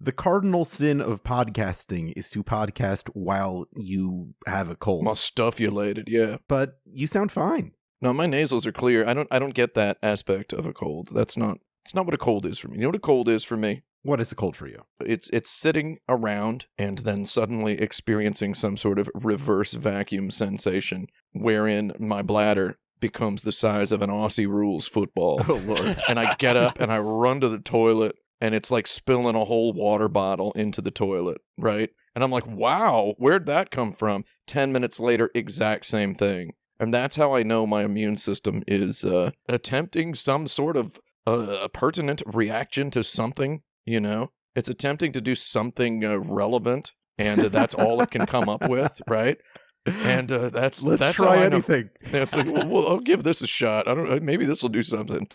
The cardinal sin of podcasting is to podcast while you have a cold. Stuffulated, yeah. But you sound fine. No, my nasals are clear. I don't get that aspect of a cold. It's not what a cold is for me. You know what a cold is for me? What is a cold for you? It's sitting around and then suddenly experiencing some sort of reverse vacuum sensation wherein my bladder becomes the size of an Aussie rules football. Oh, Lord. And I get up and I run to the toilet and it's like spilling a whole water bottle into the toilet, right? And I'm like, wow, where'd that come from? 10 minutes later, exact same thing. And that's how I know my immune system is attempting some sort of pertinent reaction to something, you know? It's attempting to do something relevant, and that's all it can come up with, right? And that's Let's how try I know. anything. It's like, well, I'll give this a shot. Maybe this will do something.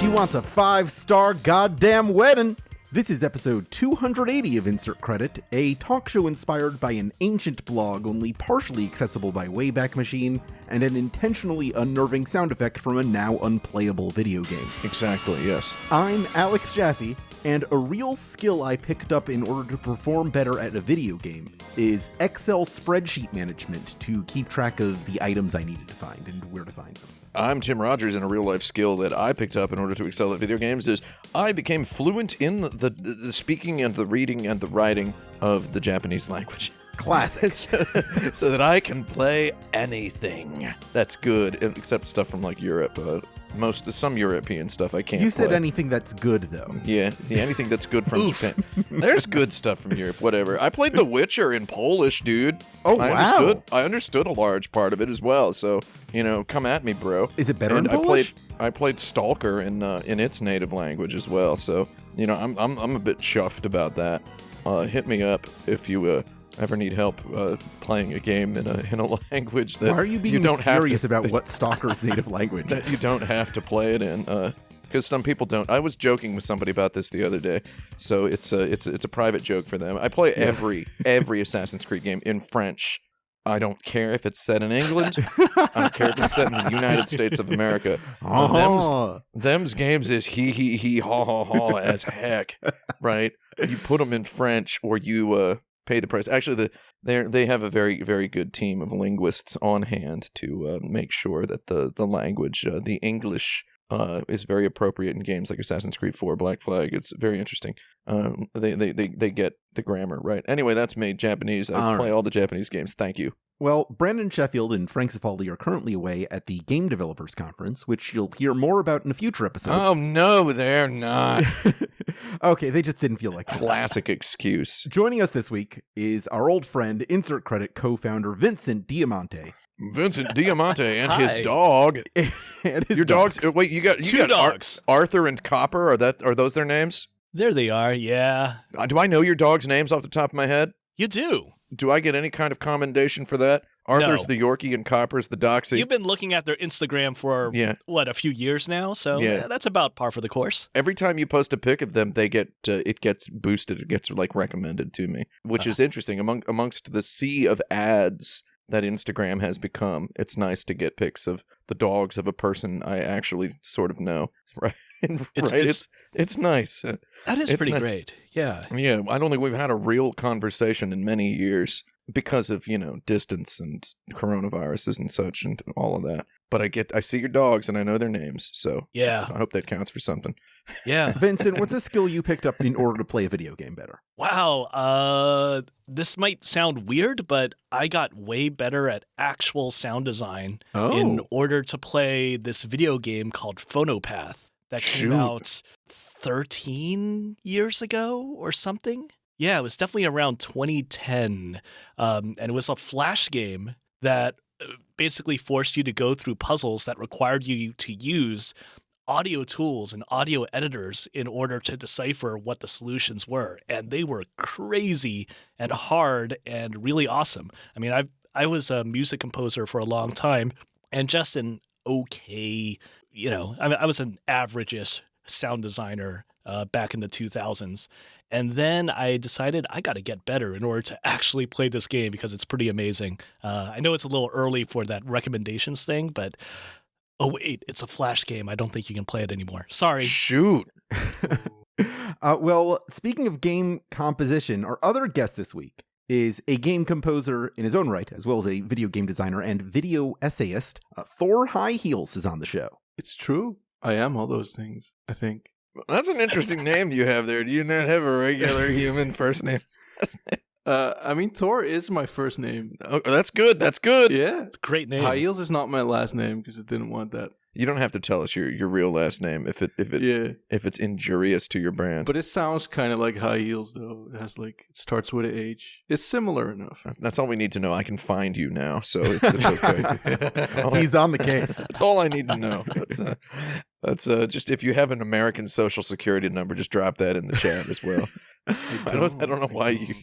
She wants a 5-star goddamn wedding. This is episode 280 of Insert Credit, a talk show inspired by an ancient blog only partially accessible by Wayback Machine, and an intentionally unnerving sound effect from a now unplayable video game. Exactly, yes. I'm Alex Jaffe, and a real skill I picked up in order to perform better at a video game is Excel spreadsheet management to keep track of the items I needed to find and where to find them. I'm Tim Rogers, and a real-life skill that I picked up in order to excel at video games is I became fluent in the speaking and the reading and the writing of the Japanese language. Classic. So that I can play anything that's good, except stuff from, like, Europe. Some European stuff I can't play. You said anything that's good, though. Yeah, anything that's good from Japan. There's good stuff from Europe, whatever. I played The Witcher in Polish, dude. Oh, wow. I understood a large part of it as well, so, come at me, bro. Is it better And in Polish? I played Stalker in its native language as well, so, I'm a bit chuffed about that. Hit me up if you ever need help playing a game in a language that Why are you being serious about what Stalker's native language that is? you don't have to play it in, because some people don't. I was joking with somebody about this the other day, so it's a private joke for them. I play every Assassin's Creed game in French. I don't care if it's set in England. I don't care if it's set in the United States of America. Them's games is he ha ha ha as heck, right? You put them in French or you pay the price. Actually, they have a very, very good team of linguists on hand to make sure that the language, the English, is very appropriate in games like Assassin's Creed 4, Black Flag. It's very interesting. They get the grammar right. Anyway, that's me, Japanese. I play all the Japanese games. Thank you. Well, Brandon Sheffield and Frank Cifaldi are currently away at the Game Developers Conference, which you'll hear more about in a future episode. Oh, no, they're not. Okay, they just didn't feel like it. Classic excuse. Joining us this week is our old friend, Insert Credit co-founder Vincent Diamante. Vincent Diamante and his dog. And his Your dogs. Wait, you got Two dogs. Arthur and Copper. Are those their names? There they are, yeah. Do I know your dogs' names off the top of my head? You do. Do I get any kind of commendation for that? Arthur's No. the Yorkie and Copper's the Doxy. You've been looking at their Instagram for, a few years now, so that's about par for the course. Every time you post a pic of them, they get it gets boosted. It gets recommended to me, which is interesting. Amongst the sea of ads that Instagram has become, it's nice to get pics of the dogs of a person I actually sort of know. Right? It's nice. That is pretty great. Yeah. Yeah, I don't think we've had a real conversation in many years because of, distance and coronaviruses and such and all of that. But I see your dogs and I know their names, so yeah. I hope that counts for something. Yeah. Vincent, what's a skill you picked up in order to play a video game better? Wow. This might sound weird, but I got way better at actual sound design in order to play this video game called Phonopath that came out 13 years ago or something. Yeah, it was definitely around 2010. And it was a Flash game that basically forced you to go through puzzles that required you to use audio tools and audio editors in order to decipher what the solutions were. And they were crazy and hard and really awesome. I mean, I was a music composer for a long time and just an okay, I was an average-ish sound designer back in the 2000s. And then I decided I got to get better in order to actually play this game because it's pretty amazing. I know it's a little early for that recommendations thing, but oh wait, it's a Flash game. I don't think you can play it anymore. Sorry. Shoot. Well, speaking of game composition, our other guest this week is a game composer in his own right, as well as a video game designer and video essayist. ThorHighHeels is on the show. It's true. I am all those things, I think. That's an interesting name you have there. Do you not have a regular human first name? I mean, Thor is my first name. Oh, that's good. That's good. Yeah. It's a great name. High Heels is not my last name because it didn't want that. You don't have to tell us your real last name if it's injurious to your brand. But it sounds kind of like High Heels, though. It starts with an H. It's similar enough. That's all we need to know. I can find you now, so it's okay. He's on the case. That's all I need to know. That's just if you have an American Social Security number, just drop that in the chat as well. I don't know why you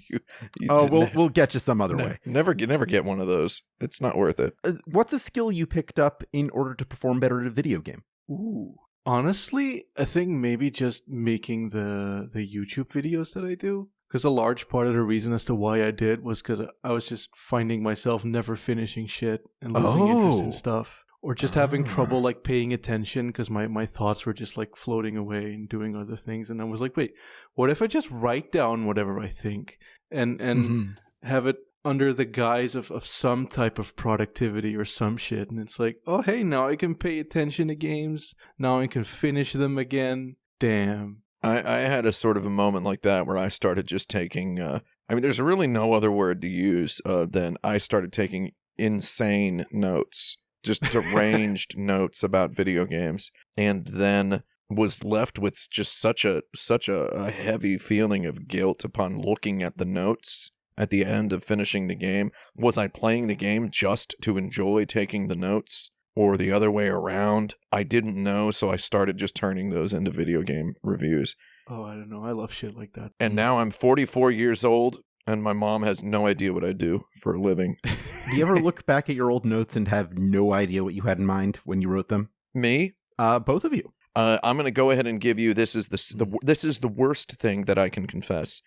we'll get you some other way. Never get one of those. It's not worth it. What's a skill you picked up in order to perform better at a video game? Ooh. Honestly, I think maybe just making the YouTube videos that I do. Because a large part of the reason as to why I did was because I was just finding myself never finishing shit and losing interest in stuff. Or just having trouble like paying attention because my thoughts were just like floating away and doing other things. And I was like, wait, what if I just write down whatever I think and have it under the guise of some type of productivity or some shit? And it's like, oh, hey, now I can pay attention to games. Now I can finish them again. Damn. I had a sort of a moment like that where I started just taking, there's really no other word to use than I started taking insane notes. Just deranged notes about video games, and then was left with just such a heavy feeling of guilt upon looking at the notes at the end of finishing the game. Was I playing the game just to enjoy taking the notes, or the other way around? I didn't know, so I started just turning those into video game reviews. Oh, I don't know. I love shit like that. And now I'm 44 years old, and my mom has no idea what I do for a living. Do you ever look back at your old notes and have no idea what you had in mind when you wrote them? Me? Both of you. I'm going to go ahead and give you this is the worst thing that I can confess.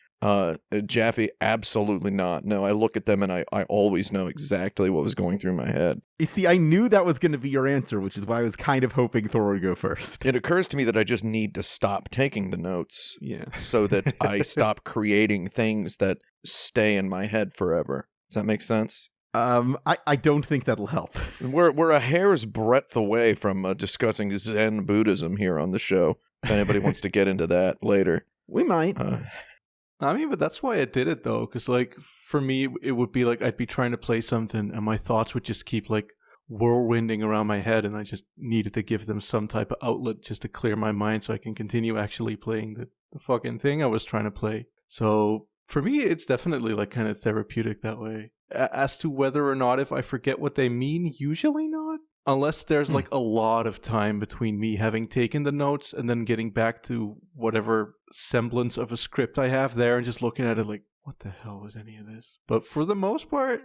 Jaffe, absolutely not. No, I look at them and I always know exactly what was going through my head. You see, I knew that was going to be your answer, which is why I was kind of hoping Thor would go first. It occurs to me that I just need to stop taking the notes, so that I stop creating things that stay in my head forever. Does that make sense? I don't think that'll help. We're a hair's breadth away from discussing Zen Buddhism here on the show. If anybody wants to get into that later, we might. But that's why I did it though, because like for me, it would be like I'd be trying to play something, and my thoughts would just keep like whirlwinding around my head, and I just needed to give them some type of outlet just to clear my mind, so I can continue actually playing the fucking thing I was trying to play. So for me, it's definitely like kind of therapeutic that way. As to whether or not if I forget what they mean, usually not. Unless there's like a lot of time between me having taken the notes and then getting back to whatever semblance of a script I have there and just looking at it like, what the hell was any of this? But for the most part,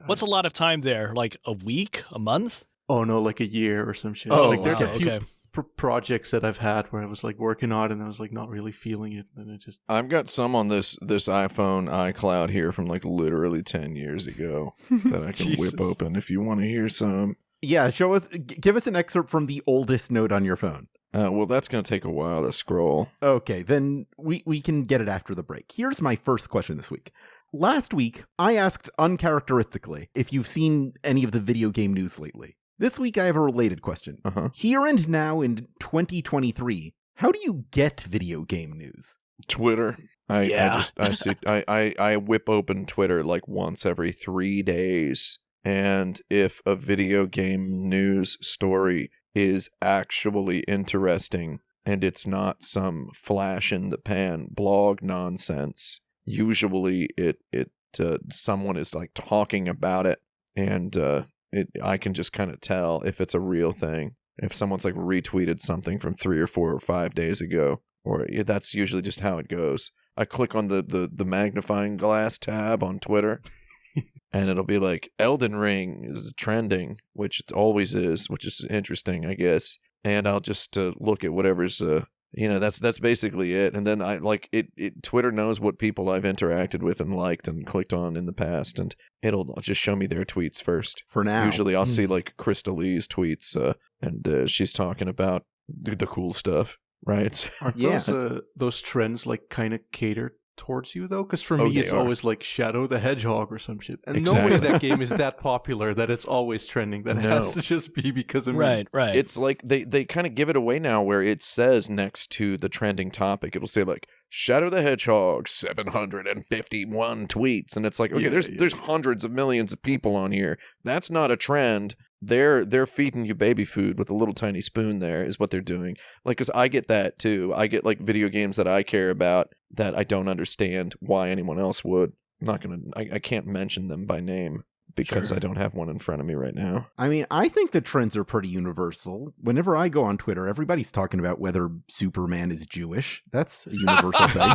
what's a lot of time there? Like a week, a month? Oh no, like a year or some shit. Oh, like there's wow, a few okay. projects that I've had where I was like working on it and I was like not really feeling it, and it just. I've got some on this iPhone iCloud here from like literally 10 years ago that I can whip open if you want to hear some. Yeah, give us an excerpt from the oldest note on your phone. Well, that's going to take a while to scroll. Okay, then we can get it after the break. Here's my first question this week. Last week, I asked uncharacteristically if you've seen any of the video game news lately. This week, I have a related question. Here and now in 2023, how do you get video game news? Twitter. I whip open Twitter like once every 3 days. And if a video game news story is actually interesting and it's not some flash in the pan blog nonsense, usually someone is like talking about it, and I can just kind of tell if it's a real thing. If someone's like retweeted something from 3 or 4 or 5 days ago, or that's usually just how it goes. I click on the magnifying glass tab on Twitter, and it'll be like Elden Ring is trending, which it always is, which is interesting, I guess. And I'll just look at whatever's That's basically it. And then I like it. Twitter knows what people I've interacted with and liked and clicked on in the past, and it'll just show me their tweets first. For now. Usually I'll see like Crystal Lee's tweets, and she's talking about the cool stuff, right? Aren't those trends like kind of catered towards you though? Because for me, it's always like Shadow the Hedgehog or some shit, and no way that game is that popular that it's always trending. That has to just be because of me. Right. It's like they kind of give it away now, where it says next to the trending topic, it'll say like Shadow the Hedgehog 751 tweets, and it's like, okay, there's hundreds of millions of people on here. That's not a trend. They're feeding you baby food with a little tiny spoon. There is what they're doing. Like, because I get that too. I get like video games that I care about that I don't understand why anyone else would. I can't mention them by name because I don't have one in front of me right now. I mean, I think the trends are pretty universal. Whenever I go on Twitter, everybody's talking about whether Superman is Jewish. That's a universal thing.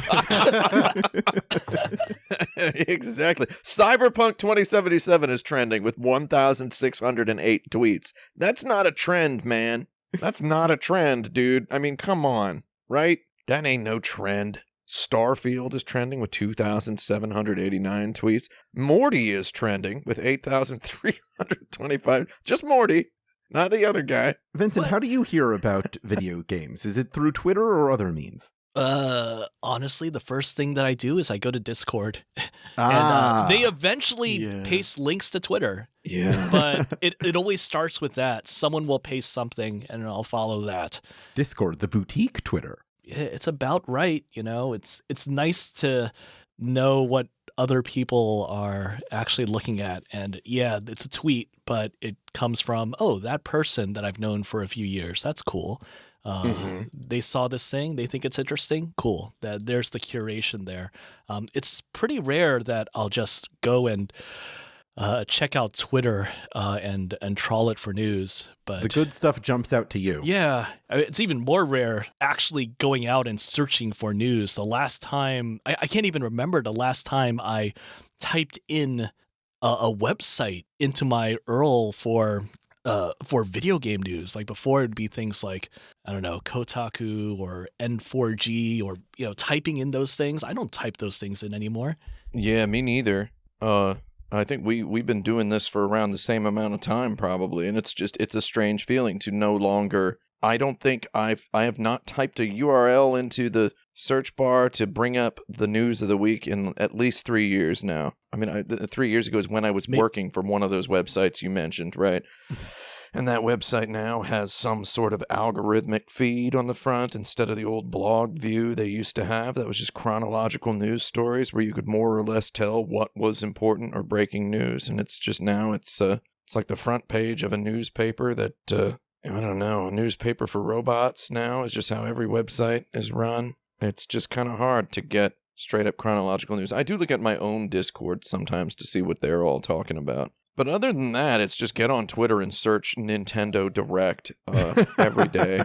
Exactly. Cyberpunk 2077 is trending with 1,608 tweets. That's not a trend, man. That's not a trend, dude. I mean, come on, right? That ain't no trend. Starfield is trending with 2,789 tweets. Morty is trending with 8,325. Just Morty, not the other guy. Vincent, how do you hear about video games? Is it through Twitter or other means? Honestly, the first thing that I do is I go to Discord. And they eventually paste links to Twitter. Yeah. But it always starts with that. Someone will paste something and I'll follow that. Discord, the boutique Twitter. It's about right, it's nice to know what other people are actually looking at. And yeah, it's a tweet, but it comes from, that person that I've known for a few years. That's cool. They saw this thing. They think it's interesting. Cool. There's the curation there. It's pretty rare that I'll just go and check out Twitter and trawl it for news. But the good stuff jumps out to you. Yeah. It's even more rare actually going out and searching for news. The last time, I can't even remember the last time I typed in a website into my URL for video game news. Like before it'd be things like, I don't know, Kotaku or N4G or, typing in those things. I don't type those things in anymore. Yeah, me neither. I think we've been doing this for around the same amount of time probably, and it's a strange feeling to no longer. I don't think I have not typed a URL into the search bar to bring up the news of the week in at least 3 years now. I mean, 3 years ago is when I was working for one of those websites you mentioned, right? And that website now has some sort of algorithmic feed on the front instead of the old blog view they used to have. That was just chronological news stories where you could more or less tell what was important or breaking news. And it's just now it's like the front page of a newspaper that, I don't know, a newspaper for robots now is just how every website is run. It's just kind of hard to get straight up chronological news. I do look at my own Discord sometimes to see what they're all talking about. But other than that, it's just get on Twitter and search Nintendo Direct every day.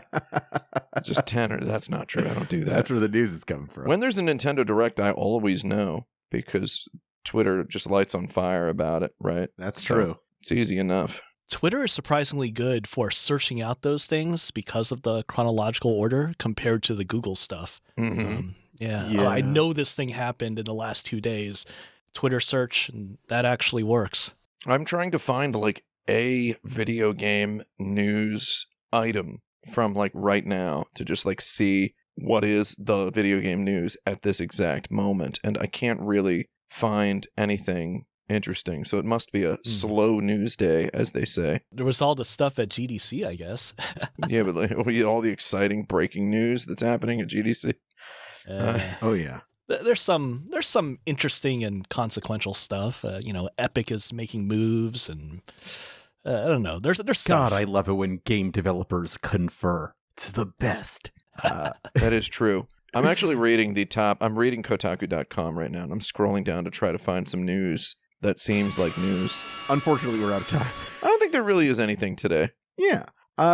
Just 10 or that's not true. I don't do that. That's where the news is coming from. When there's a Nintendo Direct, I always know because Twitter just lights on fire about it, right? That's true. It's easy enough. Twitter is surprisingly good for searching out those things because of the chronological order compared to the Google stuff. Mm-hmm. I know this thing happened in the last 2 days. Twitter search, and that actually works. I'm trying to find like a video game news item from like right now to just like see what is the video game news at this exact moment. And I can't really find anything interesting. So it must be a slow news day, as they say. There was all the stuff at GDC, I guess. Yeah, but like, all the exciting breaking news that's happening at GDC. Oh, yeah. There's some interesting and consequential stuff. Epic is making moves, and I don't know. There's stuff. God, I love it when game developers confer. It's the best. That is true. I'm actually reading I'm reading Kotaku.com right now, and I'm scrolling down to try to find some news that seems like news. Unfortunately, we're out of time. I don't think there really is anything today. Yeah.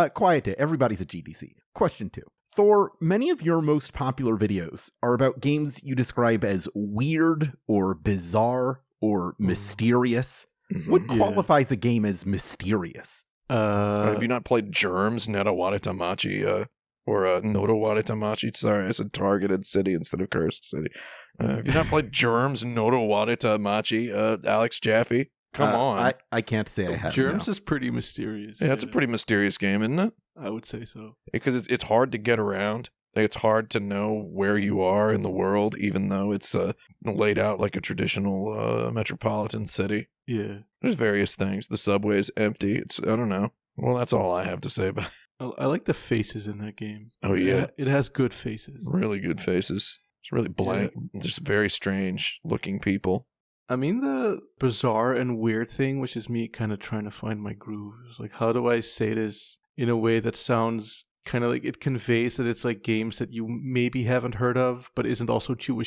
Quiet day. Everybody's at GDC. Question 2. Thor, many of your most popular videos are about games you describe as weird or bizarre or mysterious. Mm-hmm. What qualifies a game as mysterious? Have you not played Germs, Netawata Tamachi? Or Nodowari Tamachi. Sorry, I said targeted city instead of cursed city. Have you not played Germs Nodowari Tamachi, Alex Jaffe? Come on. I can't say I have. Germs is pretty mysterious. Yeah, it's a pretty mysterious game, isn't it? I would say so. Because it's hard to get around. It's hard to know where you are in the world, even though it's laid out like a traditional metropolitan city. Yeah. There's various things. The subway's empty. I don't know. Well, that's all I have to say about it. I like the faces in that game. Oh, yeah. It has good faces. Really good faces. It's really blank. Yeah. Just very strange looking people. I mean, the bizarre and weird thing, which is me kind of trying to find my groove. It's like, how do I say this in a way that sounds kind of like it conveys that it's like games that you maybe haven't heard of, but isn't also too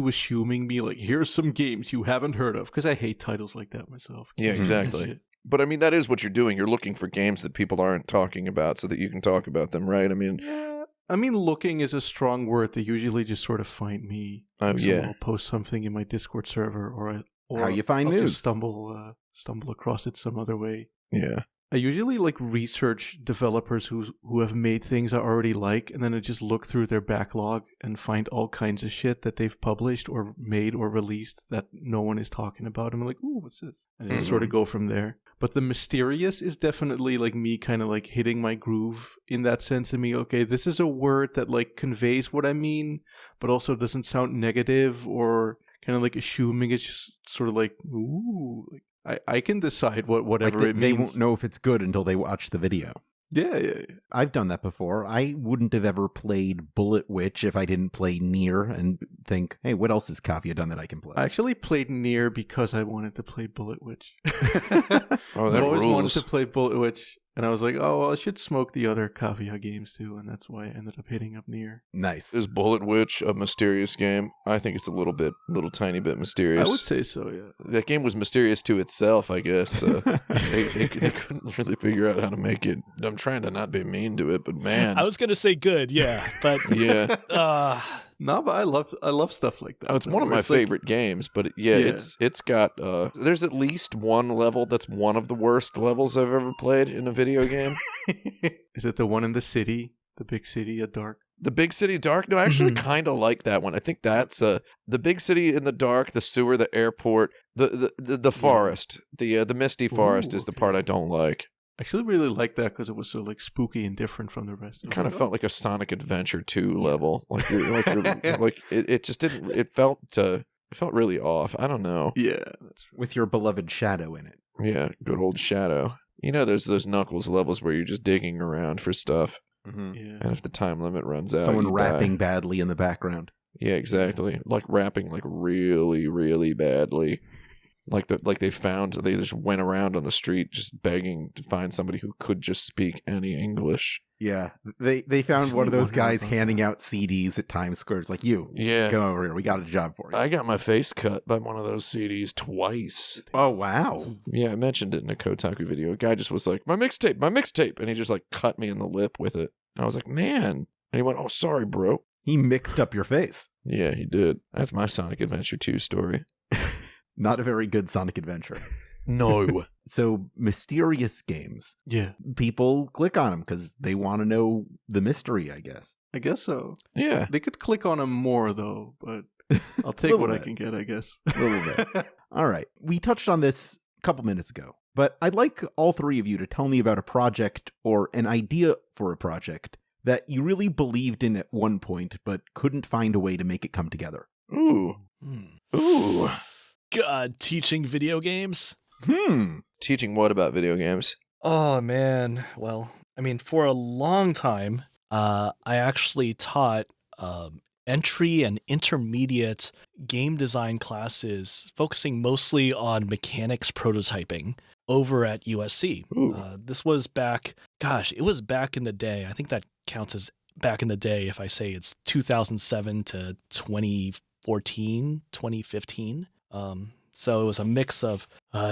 assuming me like, here's some games you haven't heard of, because I hate titles like that myself. Yeah, exactly. But I mean, that is what you're doing. You're looking for games that people aren't talking about so that you can talk about them, right? I mean, yeah. I mean, looking is a strong word. They usually just sort of find me. Oh, so yeah. I'll post something in my Discord server, or how you find I'll news. Just stumble across it some other way. Yeah. I usually like research developers who have made things I already like, and then I just look through their backlog and find all kinds of shit that they've published or made or released that no one is talking about. I'm like, ooh, what's this? And just sort of go from there. But the mysterious is definitely like me kind of like hitting my groove in that sense of me, okay, this is a word that like conveys what I mean, but also doesn't sound negative or kind of like assuming. It's just sort of like, ooh, like, I can decide whatever it means. They won't know if it's good until they watch the video. Yeah. I've done that before. I wouldn't have ever played Bullet Witch if I didn't play Nier and think, hey, what else has Kavya done that I can play? I actually played Nier because I wanted to play Bullet Witch. Oh, that I always rules. wanted to play Bullet Witch, and I was like, oh, well, I should smoke the other Kavya games too, and that's why I ended up hitting up Nier. Nice. Is Bullet Witch a mysterious game? I think it's a little tiny bit mysterious. I would say so, yeah. That game was mysterious to itself, I guess. They couldn't really figure out how to make it. I'm trying to not be mean to it, but man. I was going to say good, yeah, but yeah. No, but I love stuff like that. Oh, it's one of my favorite games, but it's got there's at least one level that's one of the worst levels I've ever played in a video game. Is it the one in the city, the big city at dark? The Big City Dark? No, I actually kind of like that one. I think that's the Big City in the Dark, the sewer, the airport, the forest, the misty forest is the part I don't like. I actually really like that because it was so like spooky and different from the rest. It kind of felt like a Sonic Adventure 2 level. It just didn't. It felt really off. I don't know. Yeah, that's right. With your beloved Shadow in it. Yeah, good old Shadow. You know, there's those Knuckles levels where you're just digging around for stuff. Mm-hmm. Yeah. And if the time limit runs out, someone you rapping die. badly in the background. Yeah, exactly. Like rapping like really, really badly. Like they just went around on the street just begging to find somebody who could just speak any English. Yeah, they found one of those guys handing out CDs at Times Square. It's like, you, come over here. We got a job for you. I got my face cut by one of those CDs twice. Oh, wow. Yeah, I mentioned it in a Kotaku video. A guy just was like, my mixtape. And he just like cut me in the lip with it. And I was like, man. And he went, oh, sorry, bro. He mixed up your face. Yeah, he did. That's my Sonic Adventure 2 story. Not a very good Sonic Adventure. No. So, mysterious games. Yeah. People click on them because they want to know the mystery, I guess. I guess so. Yeah. They could click on them more, though, but I'll take what I can get, I guess. A little bit. All right. We touched on this a couple minutes ago, but I'd like all three of you to tell me about a project or an idea for a project that you really believed in at one point, but couldn't find a way to make it come together. Ooh. Ooh. God, teaching video games? Teaching what about video games? Oh, man. Well, I mean, for a long time, I actually taught entry and intermediate game design classes focusing mostly on mechanics prototyping over at USC. This was back in the day. I think that counts as back in the day if I say it's 2007 to 2014, 2015. So it was a mix of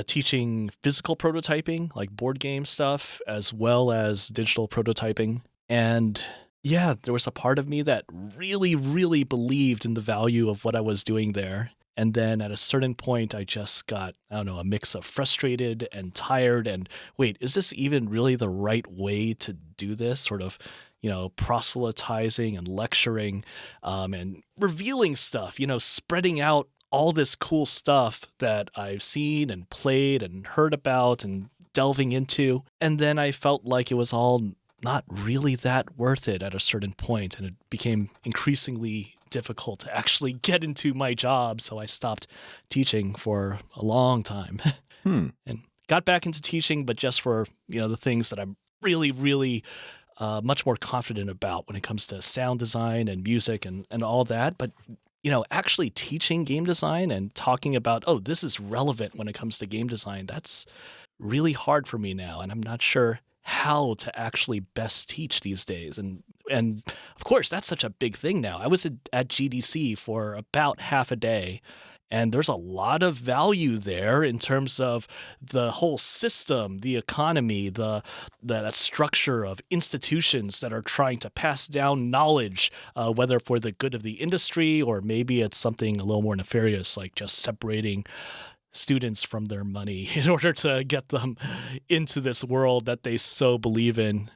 teaching physical prototyping, like board game stuff, as well as digital prototyping. And yeah, there was a part of me that really, really believed in the value of what I was doing there. And then at a certain point, I just got, I don't know, a mix of frustrated and tired. And wait, is this even really the right way to do this? Sort of, proselytizing and lecturing and revealing stuff, spreading out all this cool stuff that I've seen and played and heard about and delving into. And then I felt like it was all not really that worth it at a certain point, and it became increasingly difficult to actually get into my job, so I stopped teaching for a long time. And got back into teaching, but just for the things that I'm really, really much more confident about when it comes to sound design and music and all that. But actually teaching game design and talking about, this is relevant when it comes to game design, that's really hard for me now, and I'm not sure how to actually best teach these days. And of course, that's such a big thing now. I was at GDC for about half a day, and there's a lot of value there in terms of the whole system, the economy, the structure of institutions that are trying to pass down knowledge, whether for the good of the industry or maybe it's something a little more nefarious, like just separating students from their money in order to get them into this world that they so believe in.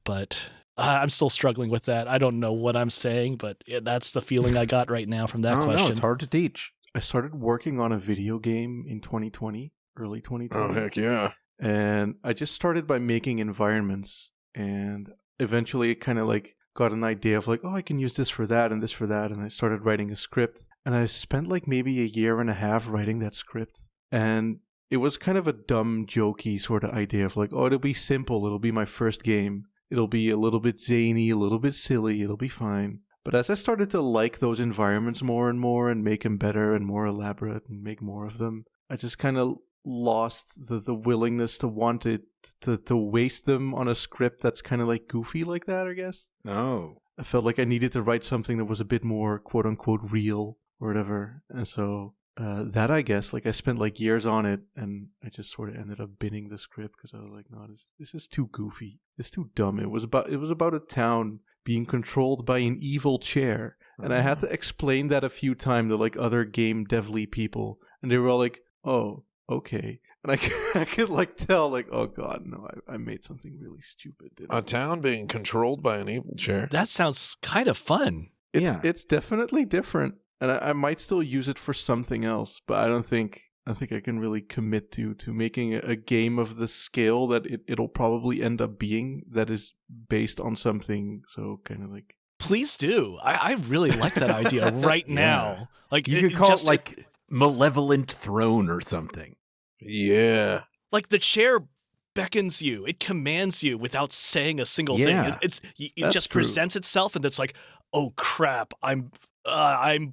But I'm still struggling with that. I don't know what I'm saying, but that's the feeling I got right now from that question. No, it's hard to teach. I started working on a video game in 2020, early 2020. Oh, heck yeah. And I just started by making environments, and eventually it kind of like got an idea of like, I can use this for that and this for that. And I started writing a script, and I spent like maybe a year and a half writing that script. And it was kind of a dumb, jokey sort of idea of like, it'll be simple. It'll be my first game. It'll be a little bit zany, a little bit silly. It'll be fine. But as I started to like those environments more and more and make them better and more elaborate and make more of them, I just kind of lost the willingness to want it to waste them on a script that's kind of like goofy like that, I guess. Oh. I felt like I needed to write something that was a bit more quote unquote real or whatever. And so that, I guess, like I spent like years on it, and I just sort of ended up binning the script because I was like, no, this is too goofy. It's too dumb. It was about a town being controlled by an evil chair. And I had to explain that a few times to like other game devly people. And they were all like, oh, okay. And I could like tell like, oh God, no, I made something really stupid. A town being controlled by an evil chair. That sounds kind of fun. It's definitely different. And I might still use it for something else, but I think I can really commit to making a game of the scale that it'll probably end up being, that is based on something so kind of like... Please do. I really like that idea right now. Like you could call it like Malevolent Throne or something. Yeah. Like the chair beckons you. It commands you without saying a single thing. It just presents itself, and it's like, oh crap, I'm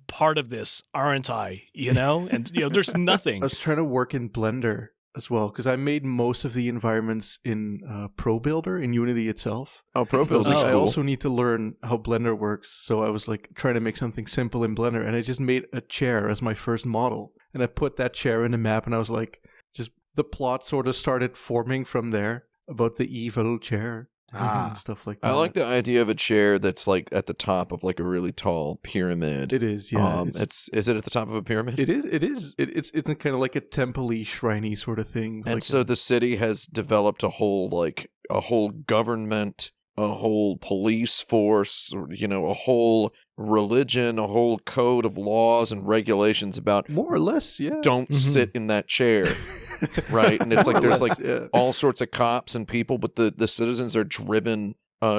part of this, aren't I? And there's nothing. I was trying to work in Blender as well, because I made most of the environments in Pro Builder, in Unity itself. Oh, Pro Builder's cool. I also need to learn how Blender works, so I was like trying to make something simple in Blender, and I just made a chair as my first model, and I put that chair in the map, and I was like, just the plot sort of started forming from there about the evil chair. And stuff like that. I like the idea of a chair that's like at the top of like a really tall pyramid. It is, yeah. Is it at the top of a pyramid? It is. It's kind of like a temple-y, shrine-y sort of thing. And like so the city has developed a whole government, a whole police force, a whole religion, a whole code of laws and regulations about more or less, yeah. Don't sit in that chair. Right, and it's like there's all sorts of cops and people, but the citizens are driven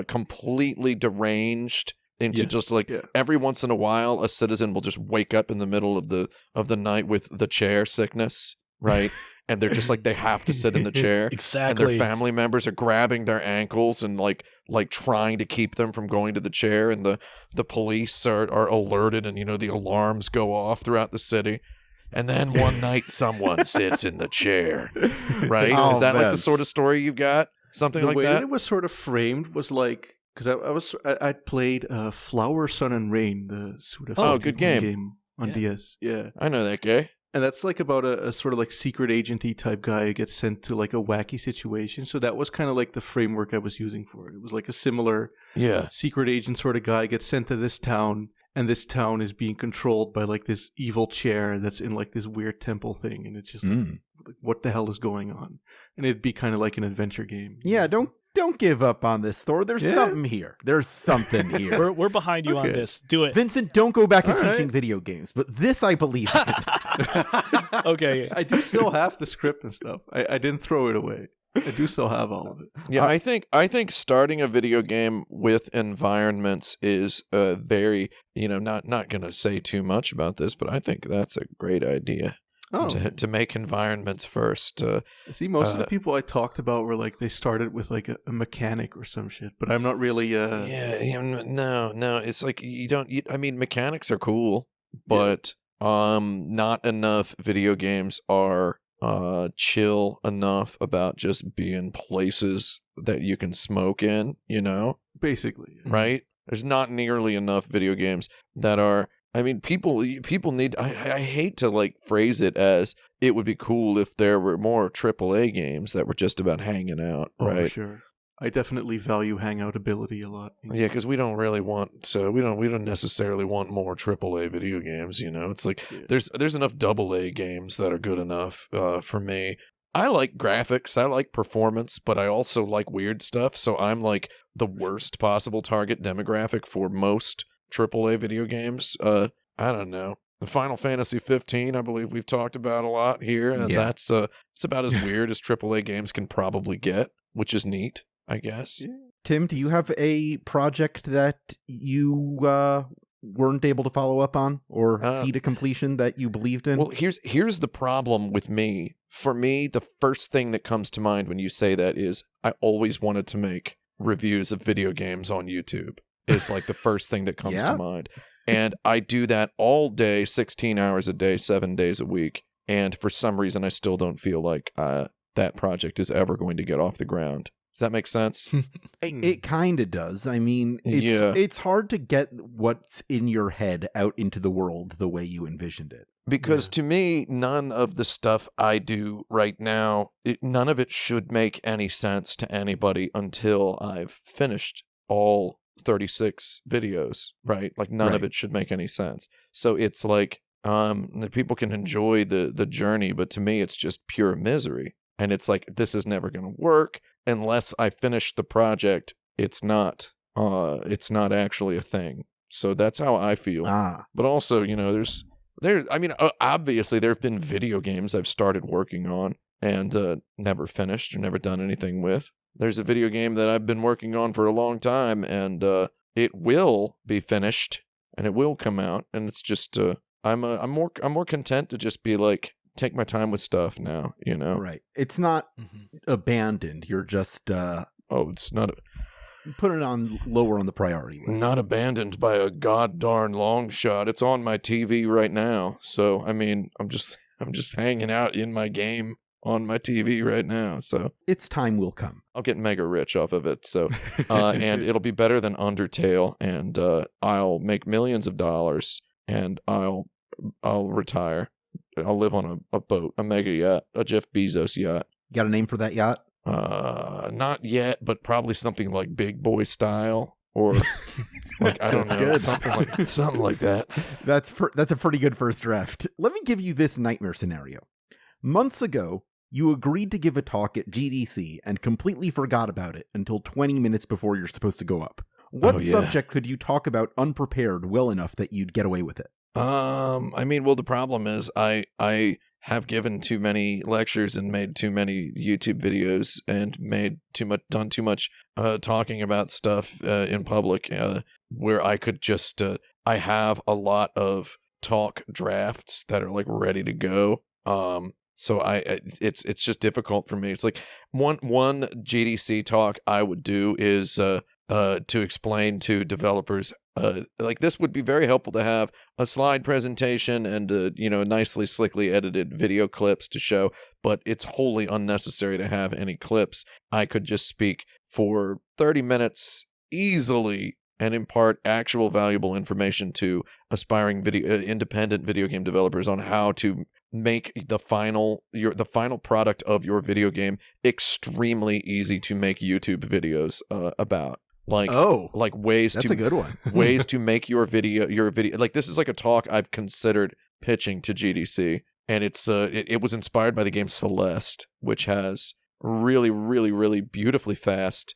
completely deranged into just like every once in a while a citizen will just wake up in the middle of the night with the chair sickness, right? And they're just like they have to sit in the chair. Exactly. And their family members are grabbing their ankles and like trying to keep them from going to the chair, and the police are alerted, and the alarms go off throughout the city. And then one night someone sits in the chair, right? Is that like the sort of story you've got? Something like that? The way it was sort of framed was like, because I played Flower, Sun, and Rain, the sort of good game on DS. Yeah, I know that guy. And that's like about a sort of like secret agenty type guy who gets sent to like a wacky situation. So that was kind of like the framework I was using for it. It was like a similar secret agent sort of guy gets sent to this town, and this town is being controlled by like this evil chair that's in like this weird temple thing, and it's just like, what the hell is going on? And it'd be kind of like an adventure game. Yeah, don't give up on this, Thor. There's something here. There's something here. We're behind you on this. Do it. Vincent, don't go back to All teaching right. video games, but this I believe in. Okay. I do still have the script and stuff. I didn't throw it away. I do still have all of it. Yeah, I think starting a video game with environments is very, not going to say too much about this, but I think that's a great idea. Oh, To make environments first. see, most of the people I talked about were like they started with like a mechanic or some shit, but I'm not really. No, it's like I mean, mechanics are cool, but not enough video games are chill enough about just being places that you can smoke in, Basically, right? There's not nearly enough video games that are. I mean, people need. I hate to like phrase it as it would be cool if there were more AAA games that were just about hanging out, oh, right? for sure. I definitely value hangout ability a lot. Yeah, because we don't really want. So we don't necessarily want more AAA video games. It's like there's enough AA games that are good enough for me. I like graphics, I like performance, but I also like weird stuff. So I'm like the worst possible target demographic for most AAA video games. I don't know. The Final Fantasy 15, I believe we've talked about a lot here, and that's it's about as weird as AAA games can probably get, which is neat, I guess. Yeah. Tim, do you have a project that you weren't able to follow up on or see to completion that you believed in? Well, here's the problem with me. For me, the first thing that comes to mind when you say that is I always wanted to make reviews of video games on YouTube. It's like the first thing that comes to mind. And I do that all day, 16 hours a day, 7 days a week. And for some reason, I still don't feel like that project is ever going to get off the ground. Does that make sense? It kind of does. I mean, it's hard to get what's in your head out into the world the way you envisioned it. Because to me, none of the stuff I do right now, none of it should make any sense to anybody until I've finished all 36 videos, right? Like none of it should make any sense. So it's like people can enjoy the journey, but to me it's just pure misery. And it's like this is never going to work unless I finish the project. It's not actually a thing. So that's how I feel. But also, obviously there have been video games I've started working on and never finished or never done anything with. There's a video game that I've been working on for a long time, and it will be finished, and it will come out. And it's just, I'm more content to just be like, take my time with stuff now, Right. It's not abandoned. You're just it's not put it on lower on the priority list. Not abandoned by a god darn long shot. It's on my TV right now. So I mean, I'm just hanging out in my game on my TV right now. So its time will come. I'll get mega rich off of it. So and it'll be better than Undertale, and I'll make millions of dollars, and I'll retire. I'll live on a boat, a mega yacht, a Jeff Bezos yacht. Got a name for that yacht? Not yet, but probably something like Big Boy Style, or like I don't know, good. something like that. That's a pretty good first draft. Let me give you this nightmare scenario. Months ago, you agreed to give a talk at GDC and completely forgot about it until 20 minutes before you're supposed to go up. What subject could you talk about unprepared well enough that you'd get away with it? I mean, well, the problem is I have given too many lectures and made too many YouTube videos and done too much talking about stuff in public where I could just I have a lot of talk drafts that are like ready to go. So it's just difficult for me. It's like one GDC talk I would do is to explain to developers. Like this would be very helpful to have a slide presentation and nicely slickly edited video clips to show, but it's wholly unnecessary to have any clips. I could just speak for 30 minutes easily and impart actual valuable information to aspiring independent video game developers on how to make the final product of your video game extremely easy to make YouTube videos about. like ways that's to a good one. ways to make your video like this is like a talk I've considered pitching to GDC, and it was inspired by the game Celeste, which has really, really, really beautifully fast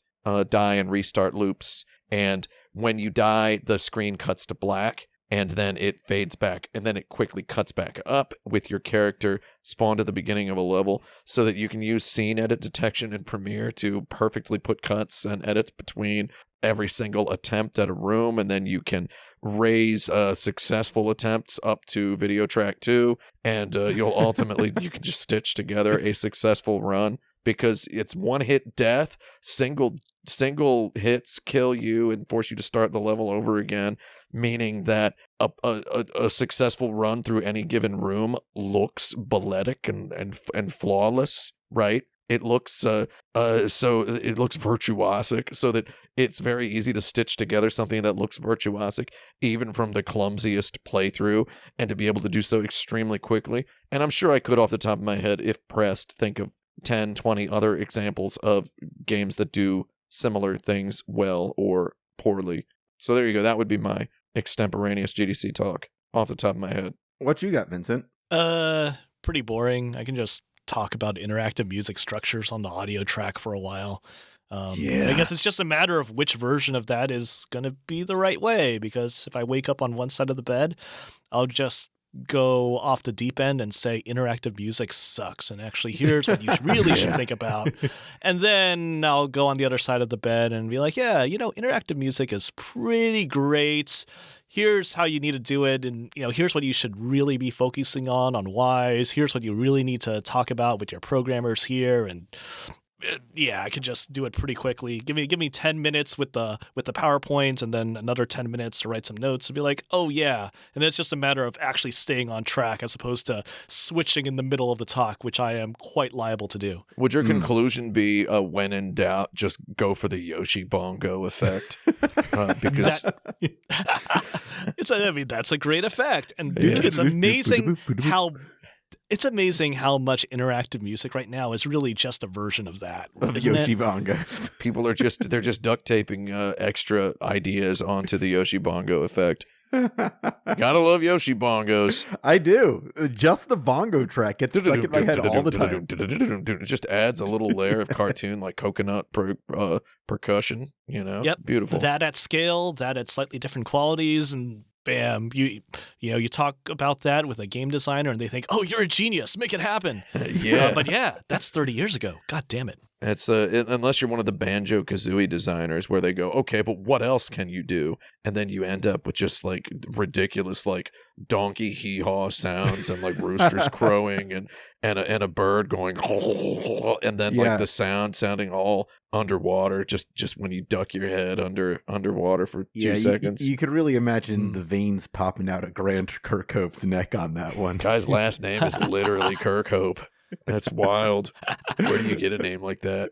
die and restart loops, and when you die, the screen cuts to black, and then it fades back, and then it quickly cuts back up with your character spawned at the beginning of a level, so that you can use scene edit detection in Premiere to perfectly put cuts and edits between every single attempt at a room, and then you can raise successful attempts up to video track 2, and you'll ultimately, you can just stitch together a successful run, because it's one-hit death, single hits kill you and force you to start the level over again, meaning that a successful run through any given room looks balletic and flawless, right? It looks so it looks virtuosic, so that it's very easy to stitch together something that looks virtuosic, even from the clumsiest playthrough, and to be able to do so extremely quickly. And I'm sure I could, off the top of my head, if pressed, think of 10, 20 other examples of games that do similar things well or poorly. So there you go. That would be my extemporaneous GDC talk off the top of my head. What you got, Vincent? Pretty boring. I can just talk about interactive music structures on the audio track for a while. I guess it's just a matter of which version of that is going to be the right way, because if I wake up on one side of the bed, I'll just go off the deep end and say interactive music sucks, and actually here's what you really should think about. And then I'll go on the other side of the bed and be like, yeah, interactive music is pretty great. Here's how you need to do it, and here's what you should really be focusing on whys. Here's what you really need to talk about with your programmers here, and yeah, I could just do it pretty quickly. Give me 10 minutes with the PowerPoint, and then another 10 minutes to write some notes and be like, oh yeah. And it's just a matter of actually staying on track as opposed to switching in the middle of the talk, which I am quite liable to do. Would your conclusion be, when in doubt, just go for the Yoshi Bongo effect? Because that's a great effect, and it's amazing how. It's amazing how much interactive music right now is really just a version of that. Yoshi Bongos. People are just duct taping extra ideas onto the Yoshi Bongo effect. Gotta love Yoshi Bongos. I do. Just the bongo track gets stuck in my head all the time. It just adds a little layer of cartoon, like coconut percussion. Yep. Beautiful. That at scale, that at slightly different qualities, and bam, you talk about that with a game designer and they think, oh, you're a genius, make it happen. Yeah. But yeah, that's 30 years ago. God damn it. It's unless you're one of the Banjo-Kazooie designers, where they go, okay, but what else can you do? And then you end up with just like ridiculous like donkey hee-haw sounds and like roosters crowing and a bird going and then like the sound sounding all underwater just when you duck your head underwater for 2 seconds. You could really imagine the veins popping out of Grant Kirkhope's neck on that one. Guy's last name is literally Kirkhope. That's wild. Where do you get a name like that?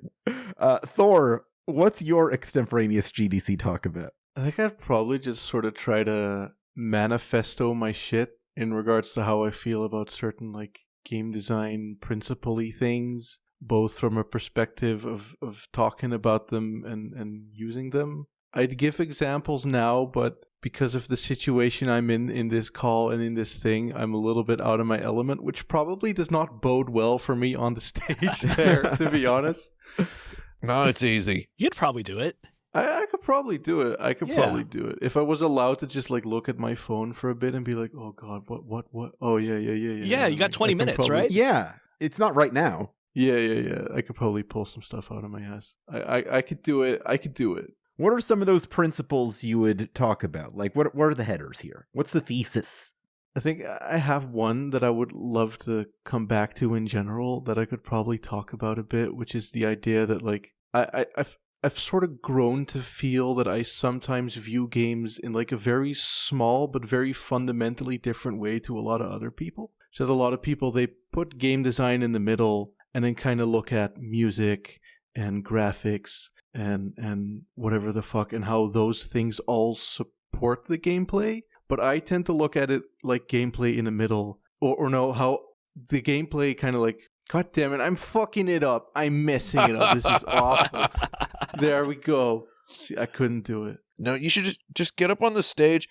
Thor, what's your extemporaneous GDC talk about? I think I'd probably just sort of try to manifesto my shit in regards to how I feel about certain like game design principle-y things, both from a perspective of talking about them and using them. I'd give examples now, but because of the situation I'm in this call and in this thing, I'm a little bit out of my element, which probably does not bode well for me on the stage there, to be honest. No, it's easy. You'd probably do it. I could probably do it. Probably do it. If I was allowed to just like look at my phone for a bit and be like, oh God, what? Oh, yeah. Yeah, you got 20 minutes, probably, right? Yeah, it's not right now. Yeah. I could probably pull some stuff out of my ass. I could do it. What are some of those principles you would talk about? Like, what are the headers here? What's the thesis? I think I have one that I would love to come back to in general that I could probably talk about a bit, which is the idea that, like, I've sort of grown to feel that I sometimes view games in, like, a very small but very fundamentally different way to a lot of other people. So that a lot of people, they put game design in the middle and then kind of look at music and graphics and whatever the fuck, and how those things all support the gameplay. But I tend to look at it like gameplay in the middle, or no, how the gameplay kind of like, God damn it, I'm fucking it up. I'm messing it up. This is awful. There we go. See, I couldn't do it. No, you should just get up on the stage,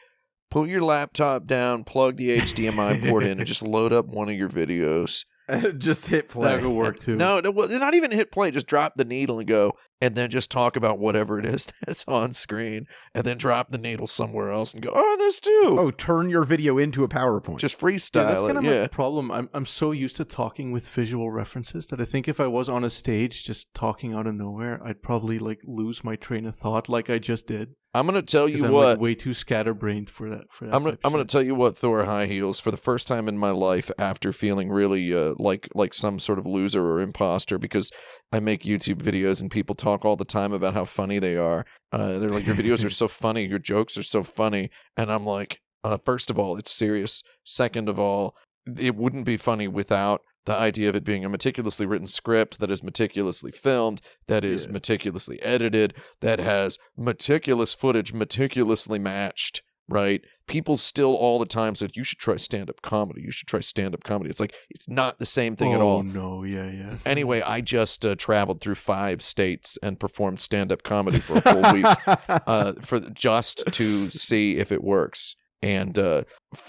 put your laptop down, plug the HDMI port in, and just load up one of your videos. Just hit play. That could work too. No, well, not even hit play. Just drop the needle and go, and then just talk about whatever it is that's on screen, and then drop the needle somewhere else and go, oh, this too. Oh, turn your video into a PowerPoint. Just Yeah, freestyle that's kind of it. my problem. I'm so used to talking with visual references that I think if I was on a stage just talking out of nowhere, I'd probably like lose my train of thought like I just did. I'm gonna tell you I'm what. like way too scatterbrained for that. I'm gonna tell you what, ThorHighHeels, for the first time in my life, after feeling really like some sort of loser or imposter, because I make YouTube videos and people talk all the time about how funny they are. They're like, your videos are so funny, your jokes are so funny, and I'm like, first of all, it's serious. Second of all, it wouldn't be funny without the idea of it being a meticulously written script that is meticulously filmed, that is meticulously edited, that has meticulous footage, meticulously matched, right? People still all the time said, you should try stand-up comedy. You should try stand-up comedy. It's like, it's not the same thing at all. Oh, no, yeah. Anyway, I just traveled through 5 states and performed stand-up comedy for a full week just to see if it works. And I'm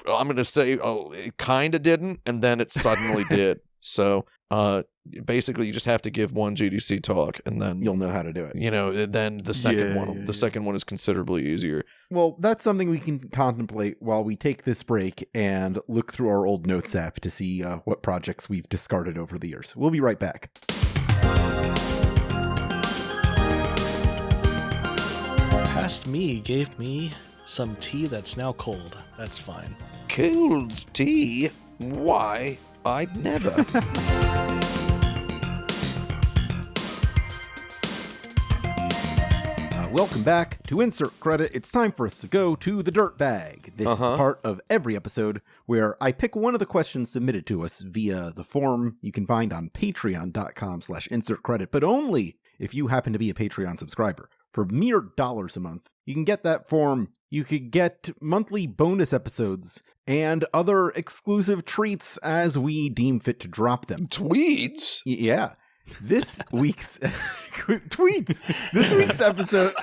going to say, it kind of didn't, and then it suddenly did. So basically, you just have to give one GDC talk, and then You'll know how to do it. you know. Then the second one is considerably easier. Well, that's something we can contemplate while we take this break and look through our old notes app to see what projects we've discarded over the years. We'll be right back. Past me gave me some tea that's now cold. That's fine. Cold tea? Why? I'd never. Welcome back to Insert Credit. It's time for us to go to the dirt bag. This is the part of every episode where I pick one of the questions submitted to us via the form you can find on patreon.com/insertcredit, but only if you happen to be a Patreon subscriber. For mere $1 a month, you can get that form. You could get monthly bonus episodes and other exclusive treats as we deem fit to drop them. Tweets? Yeah. This week's tweets. This week's episode.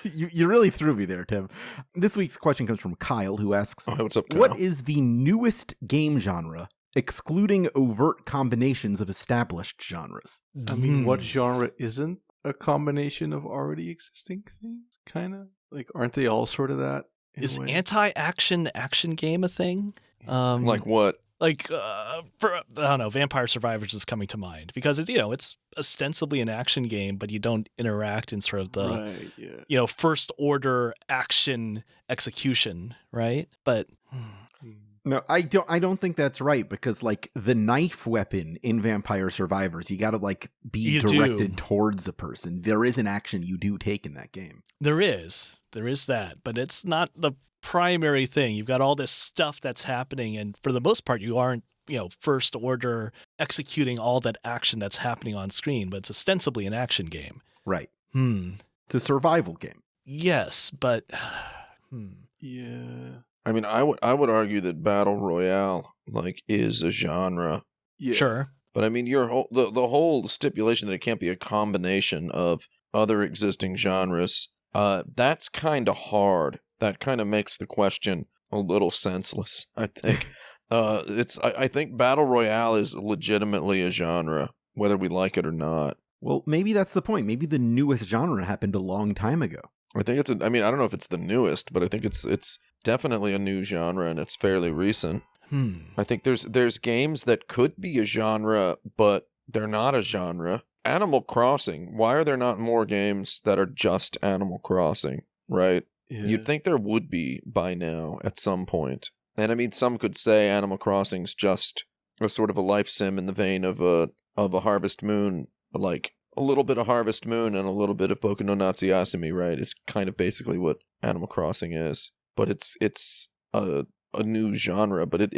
You really threw me there, Tim. This week's question comes from Kyle, who asks, Oh, what's up, Kyle? what is the newest game genre, excluding overt combinations of established genres? I mean, what genre isn't a combination of already existing things? Kind of like, aren't they all sort of that? Is anti-action game a thing? Like what? Like, I don't know, Vampire Survivors is coming to mind because it's, it's ostensibly an action game, but you don't interact in sort of the, first order action execution, right? But No, I don't think that's right, because like the knife weapon in Vampire Survivors, you got to like be directed towards a person. There is an action you do take in that game. There is that, but it's not the primary thing. You've got all this stuff that's happening, and for the most part, you aren't, first order executing all that action that's happening on screen, but it's ostensibly an action game. Right. It's a survival game. Yes, but Yeah. I mean, I would argue that Battle Royale is a genre. Yeah. Sure. But I mean, the whole stipulation that it can't be a combination of other existing genres, that's kind of hard. That kind of makes the question a little senseless, I think. I think Battle Royale is legitimately a genre, whether we like it or not. Well, maybe that's the point. Maybe the newest genre happened a long time ago. I think I don't know if it's the newest, but I think it's definitely a new genre, and it's fairly recent. I think there's games that could be a genre, but they're not a genre. Animal Crossing. Why are there not more games that are just Animal Crossing, right? Yeah. You'd think there would be by now at some point. And I mean, some could say Animal Crossing's just a sort of a life sim in the vein of a Harvest Moon, like a little bit of Harvest Moon and a little bit of Boku no Natsuyasumi, right? It's kind of basically what Animal Crossing is. But it's a new genre, but it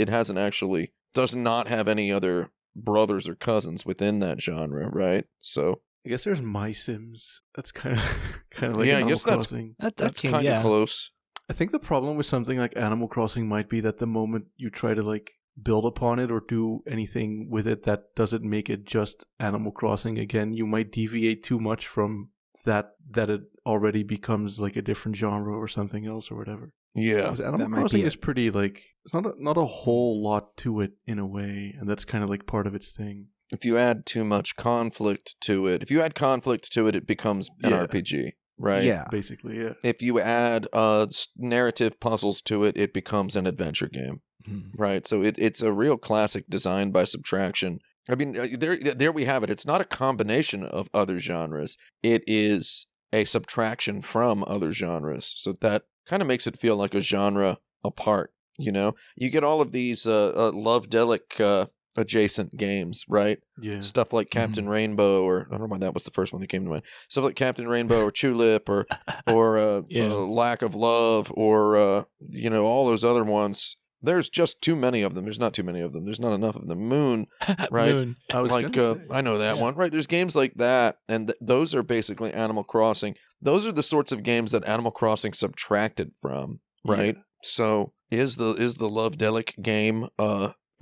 does not have any other brothers or cousins within that genre, right? So I guess there's My Sims. That's kind of like Yeah, I Animal guess that's- Crossing. That's kind of close. I think the problem with something like Animal Crossing might be that the moment you try to like build upon it or do anything with it that doesn't make it just Animal Crossing again, you might deviate too much from that it already becomes like a different genre or something else or whatever. Yeah. Because Animal that might Crossing be is it. pretty like it's not a whole lot to it in a way, and that's kind of like part of its thing. If you add too much conflict to it, it becomes an Yeah. RPG, right? Yeah. Basically, yeah. If you add narrative puzzles to it, it becomes an adventure game, right? So it's a real classic design by subtraction. I mean, there we have it. It's not a combination of other genres. It is a subtraction from other genres. So that kind of makes it feel like a genre apart, you know? You get all of these love-delic adjacent games, right? Yeah. Stuff like Captain Rainbow, or I don't know why that was the first one that came to mind. Stuff like Captain Rainbow or Tulip or Lack of Love or all those other ones. There's just too many of them. There's not too many of them. There's not enough of them. Moon, right? Moon. I was Like gonna say. I know that Yeah. one, right? There's games like that, and those are basically Animal Crossing. Those are the sorts of games that Animal Crossing subtracted from, right? Yeah. So is the Love-delic game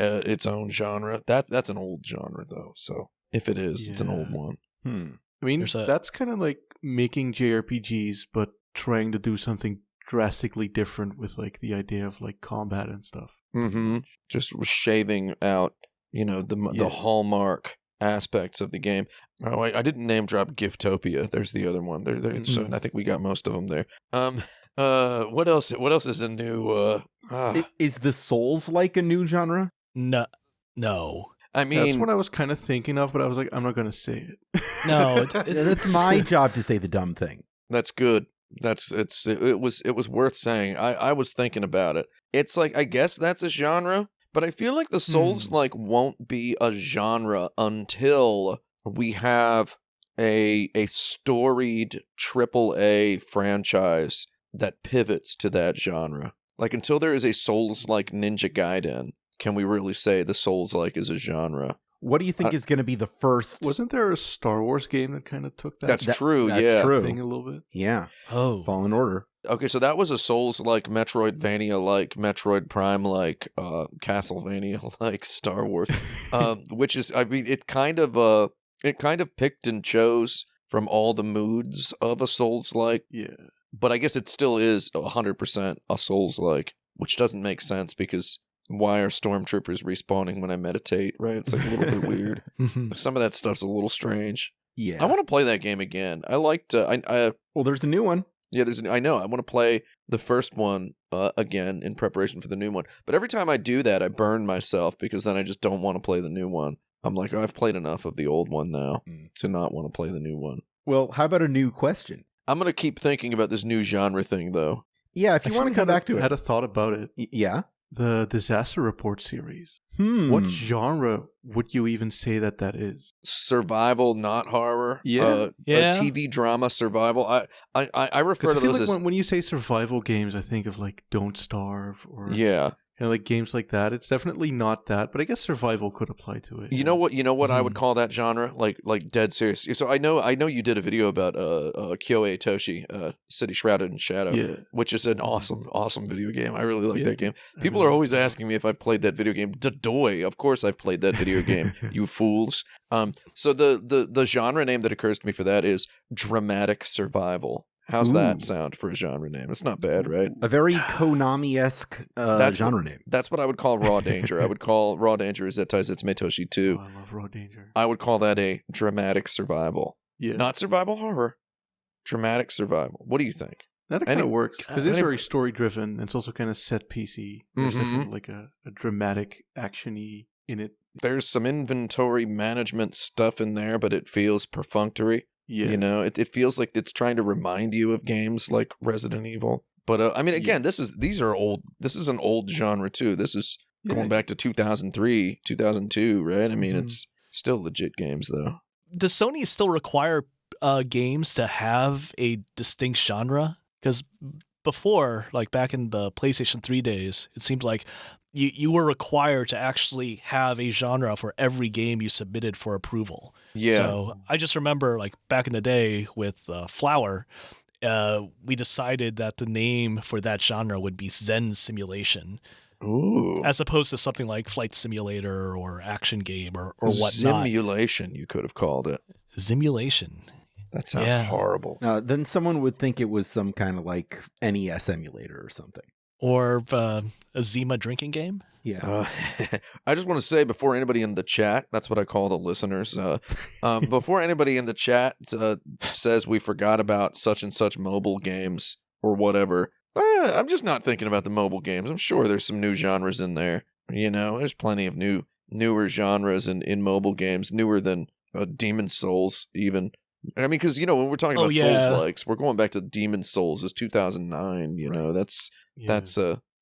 its own genre? That's an old genre though. So if it is, it's an old Yeah. one. I mean, There's a- that's kind of like making JRPGs, but trying to do something drastically different with like the idea of like combat and stuff. Mm-hmm. Just shaving out, the Yeah. hallmark aspects of the game. Oh, I didn't name drop Giftopia. There's the other one. So I think we got most of them there. What else? What else is a new? Is the Souls like a new genre? No. I mean, That's what I was kind of thinking of, but I was like, I'm not going to say it. No. That's my job to say the dumb thing. that's good. It was worth saying. I was thinking about it. It's like, I guess that's a genre, but I feel like the Souls like won't be a genre until we have a storied AAA franchise that pivots to that genre. Like until there is a Souls-like Ninja Gaiden, can we really say the Souls-like is a genre? What do you think is going to be the first? Wasn't there a Star Wars game that kind of took that That's true, That's yeah. true. thing a little bit? Yeah. Oh. Fallen Order. Okay, so that was a Souls-like, Metroidvania-like, Metroid Prime-like, Castlevania-like Star Wars, which is, I mean, it kind of picked and chose from all the moods of a Souls-like, Yeah. but I guess it still is 100% a Souls-like, which doesn't make sense because why are stormtroopers respawning when I meditate, right? It's like a little bit weird. Some of that stuff's a little strange. Yeah. I want to play that game again. I liked, Well, there's a new one. yeah, I know. I want to play the first one again in preparation for the new one. But every time I do that, I burn myself because then I just don't want to play the new one. I'm like, oh, I've played enough of the old one now to not want to play the new one. Well, how about a new question? I'm going to keep thinking about this new genre thing, though. Yeah, if you want to come back to I had it. a thought about it. Yeah. The Disaster Report series. What Hmm. genre would you even say that is? Survival, not horror. Yeah. Yeah. A TV drama survival. I refer Because to I feel those like as... when you say survival games, I think of like Don't Starve or Yeah. like games like that. It's definitely not that, but I guess survival could apply to it. You know what I would call that genre? Like dead serious. So I know you did a video about Kyoei Toshi, City Shrouded in Shadow, Yeah. which is an awesome video game. I really like Yeah. that game. I People really are always like that. asking me if I've played that video game. Dodoy, of course I've played that video game. You fools. So the genre name that occurs to me for that is dramatic survival. How's Ooh. that sound for a genre name? It's not bad, right? A very Konami-esque genre name. That's what I would call Raw Danger. I would call Raw Danger Zettai Zetsume Toshi 2. Oh, I love Raw Danger. I would call that a dramatic survival. Yeah. Not survival horror. Dramatic survival. What do you think? That kind Any- of works because it's any- very story driven. It's also kind of set piecey. There's Mhm. definitely like a dramatic actiony in it. There's some inventory management stuff in there, but it feels perfunctory. Yeah. You know, it feels like it's trying to remind you of games like Resident Evil. But I mean, again, these are old. This is an old genre too. This is going back to 2003, 2002, right? I mean, Mhm. it's still legit games though. Does Sony still require games to have a distinct genre? Because before, like back in the PlayStation 3 days, it seemed like you were required to actually have a genre for every game you submitted for approval. Yeah. So I just remember, like back in the day with Flower, we decided that the name for that genre would be Zen Simulation, Ooh. as opposed to something like Flight Simulator or Action Game or whatnot. Zimulation, you could have called it. Zimulation. That sounds horrible. Then someone would think it was some kind of like NES emulator or something. Or a Zima drinking game. Yeah. I just want to say before anybody in the chat, that's what I call the listeners, before anybody in the chat says we forgot about such and such mobile games or whatever, I'm just not thinking about the mobile games. I'm sure there's some new genres in there. There's plenty of newer genres in mobile games, newer than Demon's Souls even. I mean, because, when we're talking about Souls-likes, we're going back to Demon's Souls. It's 2009,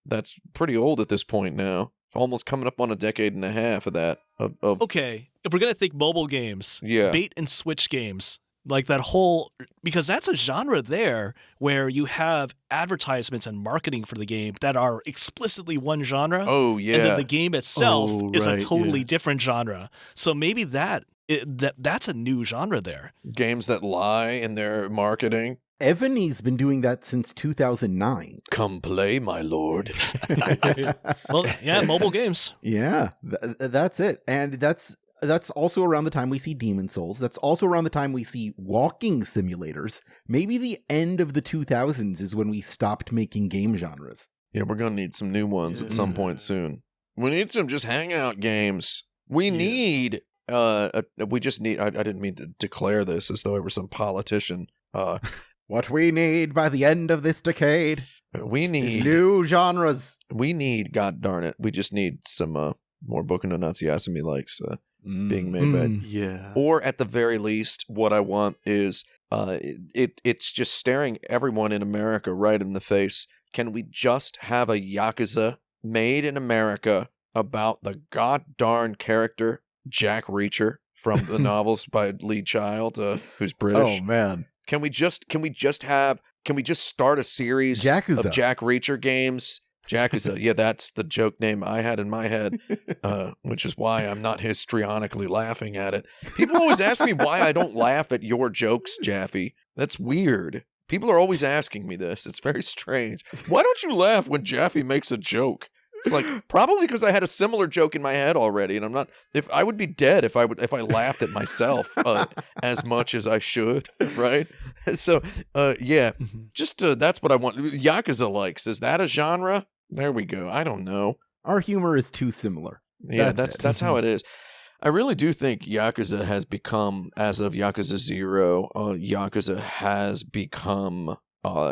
that's pretty old at this point now. It's almost coming up on a decade and a half of that. Okay, if we're going to think mobile games, bait and switch games, like that whole, because that's a genre there where you have advertisements and marketing for the game that are explicitly one genre. Oh, yeah. And then the game itself is a totally different genre. So maybe that's a new genre there. Games that lie in their marketing. Ebony's been doing that since 2009. Come play, my lord. Well, yeah, mobile games. Yeah, that's it. And that's also around the time we see Demon's Souls. That's also around the time we see walking simulators. Maybe the end of the 2000s is when we stopped making game genres. Yeah, we're going to need some new ones at some point soon. We need some just hangout games. We need... we just need... I didn't mean to declare this as though I were some politician. What we need by the end of this decade is new genres. We need, god darn it, we just need some more Boku no Natsuasumi likes being made by... Yeah. Or at the very least, what I want is it's just staring everyone in America right in the face. Can we just have a Yakuza made in America about the god darn character Jack Reacher from the novels by Lee Child, who's British? Oh man. Can we just start a series Yakuza. of Jack Reacher games? Yakuza. Yeah, that's the joke name I had in my head, which is why I'm not histrionically laughing at it. People always ask me why I don't laugh at your jokes, Jaffe. That's weird. People are always asking me this. It's very strange. Why don't you laugh when Jaffe makes a joke? It's like, probably because I had a similar joke in my head already, and I'm not. If I would be dead if I laughed at myself as much as I should, right? So, just that's what I want. Yakuza likes. Is that a genre? There we go. I don't know. Our humor is too similar. Yeah, that's how it is. I really do think Yakuza has become, as of Yakuza 0, Yakuza has become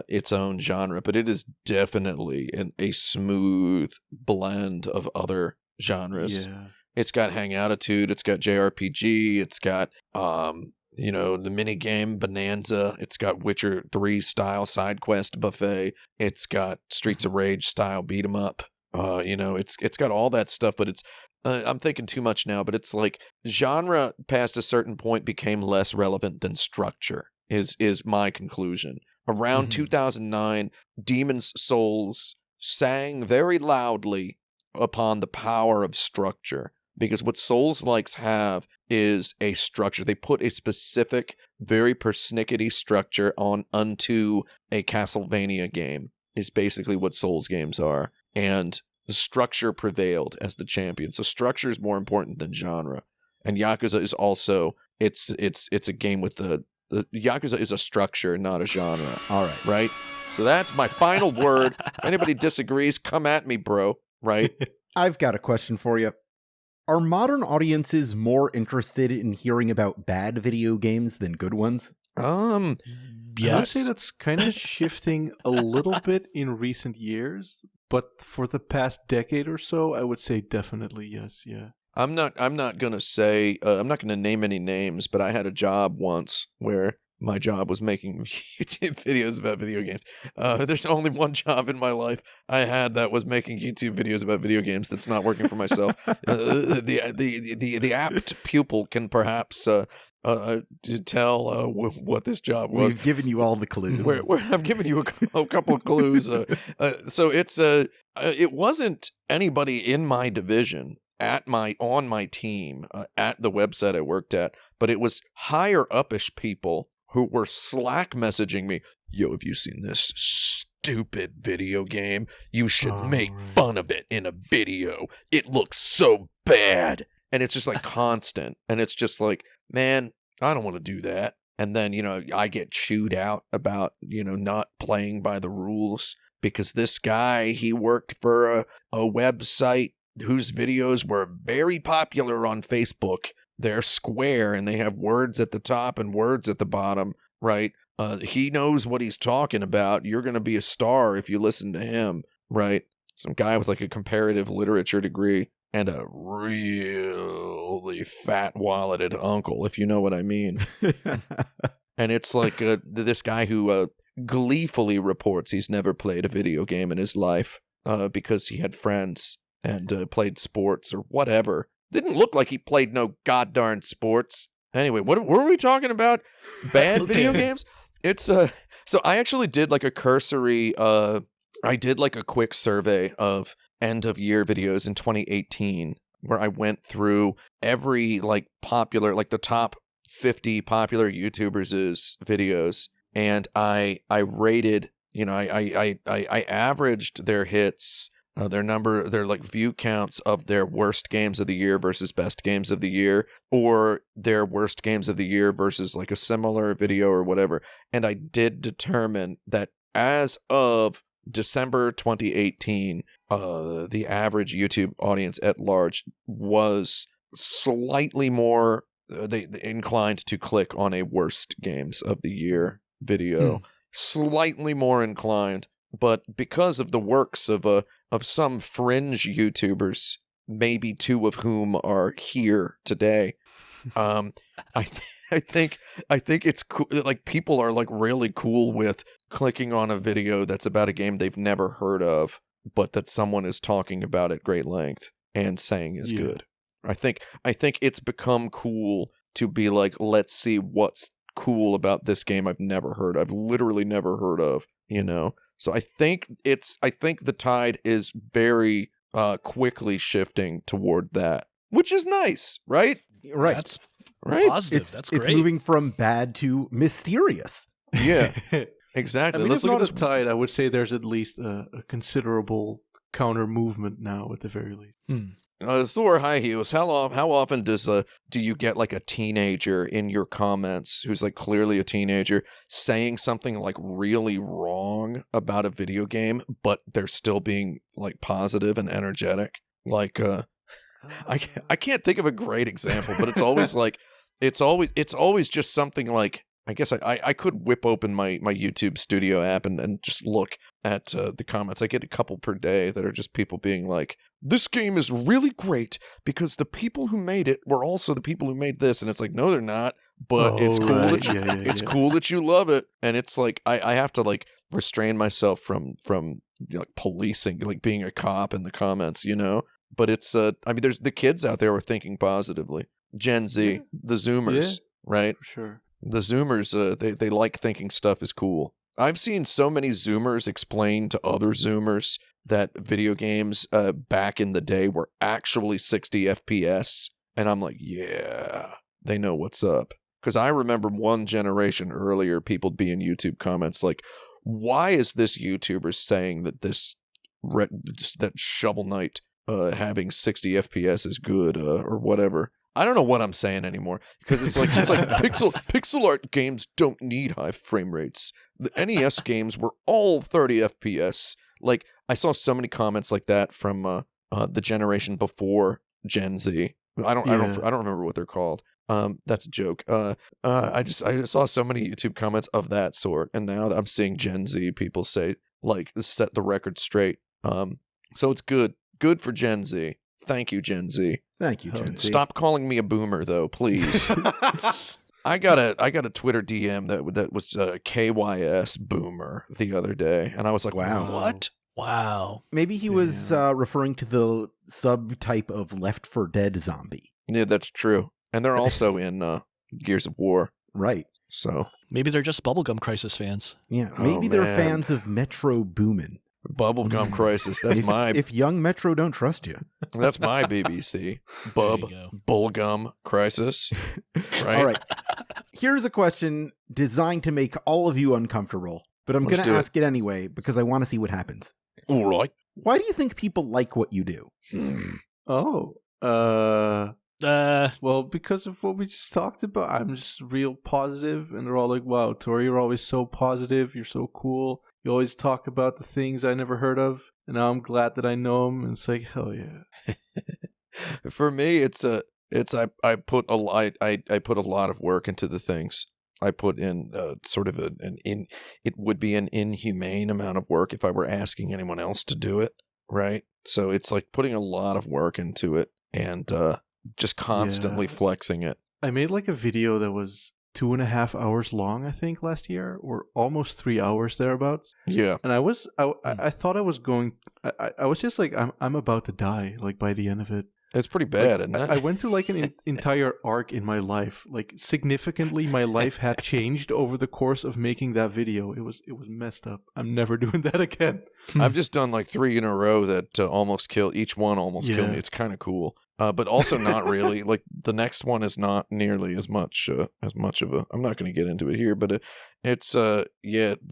its own genre, but it is definitely a smooth blend of other genres. Yeah. It's got Hang-Attitude, it's got JRPG, it's got the mini game Bonanza, it's got Witcher 3 style side quest buffet, it's got Streets of Rage style beat 'em up. It's got all that stuff, but it's I'm thinking too much now, but it's like genre past a certain point became less relevant than structure is my conclusion. Around 2009, Demon's Souls sang very loudly upon the power of structure, because what Souls-likes have is a structure. They put a specific, very persnickety structure onto a Castlevania game, is basically what Souls games are. And the structure prevailed as the champion. So structure is more important than genre. And Yakuza is also, it's a game with the Yakuza is a structure, not a genre. All right. Right? So that's my final word. If anybody disagrees, come at me, bro. Right? I've got a question for you. Are modern audiences more interested in hearing about bad video games than good ones? I'd Yes. say that's kind of shifting a little bit in recent years, but for the past decade or so, I would say definitely yes. Yeah. I'm not gonna say I'm not gonna name any names, but I had a job once where my job was making YouTube videos about video games. There's only one job in my life I had that was making YouTube videos about video games. That's not working for myself. The apt pupil can perhaps tell what this job was. We've given you all the clues. I've given you a couple of clues. So it wasn't anybody in my division on my team at the website I worked at, but it was higher upish people who were Slack messaging me. Yo, have you seen this stupid video game? You should make fun of it in a video. It looks so bad. And it's just like constant. And it's just like, man, I don't want to do that. And then, I get chewed out about, not playing by the rules because this guy, he worked for a website whose videos were very popular on Facebook. They're square and they have words at the top and words at the bottom, right? He knows what he's talking about. You're going to be a star if you listen to him, right? Some guy with like a comparative literature degree and a really fat-walleted uncle, if you know what I mean. And it's like this guy who gleefully reports he's never played a video game in his life because he had friends and played sports or whatever. Didn't look like he played no goddarn sports. Anyway, what were we talking about? Bad video games? It's so I actually did like a cursory I did like a quick survey of end of year videos in 2018 where I went through every like popular, like the top 50 popular YouTubers' videos, and I rated, I averaged their hits, their like view counts of their worst games of the year versus best games of the year, or their worst games of the year versus like a similar video or whatever. And I did determine that as of December 2018, the average YouTube audience at large was slightly more they inclined to click on a worst games of the year video. Slightly more inclined, but because of the works of some fringe YouTubers, maybe two of whom are here today, I think it's cool. Like people are like really cool with clicking on a video that's about a game they've never heard of, but that someone is talking about at great length and saying is good. I think it's become cool to be like, let's see what's cool about this game I've never heard. I've literally never heard of, So I think the tide is very quickly shifting toward that, which is nice, right? Right. That's right. positive. That's great. It's moving from bad to mysterious. Yeah. Exactly. I mean, Let's it's look not at a this tide. I would say there's at least a considerable counter movement now, at the very least. ThorHighHeels. How often do you get like a teenager in your comments who's like clearly a teenager saying something like really wrong about a video game, but they're still being like positive and energetic? Like I can't think of a great example, but it's always like it's always just something like, I guess I could whip open my YouTube Studio app and just look at the comments. I get a couple per day that are just people being like, this game is really great because the people who made it were also the people who made this. And it's like, no, they're not. But it's cool that you, cool that you love it. And it's like, I have to like restrain myself from like policing, like being a cop in the comments, But it's, I mean, there's the kids out there who are thinking positively. Gen Z, the Zoomers, right? For sure. The Zoomers, they like thinking stuff is cool. I've seen so many Zoomers explain to other Zoomers that video games back in the day were actually 60 FPS. And I'm like, yeah, they know what's up. Because I remember one generation earlier, people be in YouTube comments like, why is this YouTuber saying that that Shovel Knight having 60 FPS is good or whatever? I don't know what I'm saying anymore because it's like pixel art games don't need high frame rates. The NES games were all 30 FPS. Like I saw so many comments like that from the generation before Gen Z. I don't remember what they're called. That's a joke. I just saw so many YouTube comments of that sort, and now I'm seeing Gen Z people say like set the record straight. So it's good for Gen Z. Thank you, Gen Z. Thank you, Gen Z. Stop calling me a boomer, though, please. I got a Twitter DM that was KYS boomer the other day, and I was like, wow, what? Wow. Maybe he was referring to the subtype of Left 4 Dead zombie. Yeah, that's true. And they're also in Gears of War, right? So maybe they're just Bubblegum Crisis fans. Yeah, maybe they're fans of Metro Boomin. Bubblegum Crisis. That's if young Metro don't trust you. That's my BBC. Bubblegum Crisis. Right? All right. Here's a question designed to make all of you uncomfortable, but I'm going to ask it anyway because I want to see what happens. All right. Why do you think people like what you do? Well, because of what we just talked about, I'm just real positive, and they're all like, wow, Tori, you're always so positive, you're so cool, you always talk about the things I never heard of, and now I'm glad that I know them, and it's like, hell yeah. For me, I put a lot of work into the things. I put in sort of it would be an inhumane amount of work if I were asking anyone else to do it, right? So it's like putting a lot of work into it and just constantly flexing it. I made like a video that was 2.5 hours long, I think, last year, or almost 3 hours thereabouts. Yeah. And I thought I was going, I was just like, I'm about to die, like by the end of it. It's pretty bad, isn't it? I went to like an entire arc in my life. Like significantly, my life had changed over the course of making that video. It was messed up. I'm never doing that again. I've just done like 3 in a row that almost kill. Each one almost killed me. It's kind of cool, but also not really. Like the next one is not nearly as much of a. I'm not going to get into it here, but it's the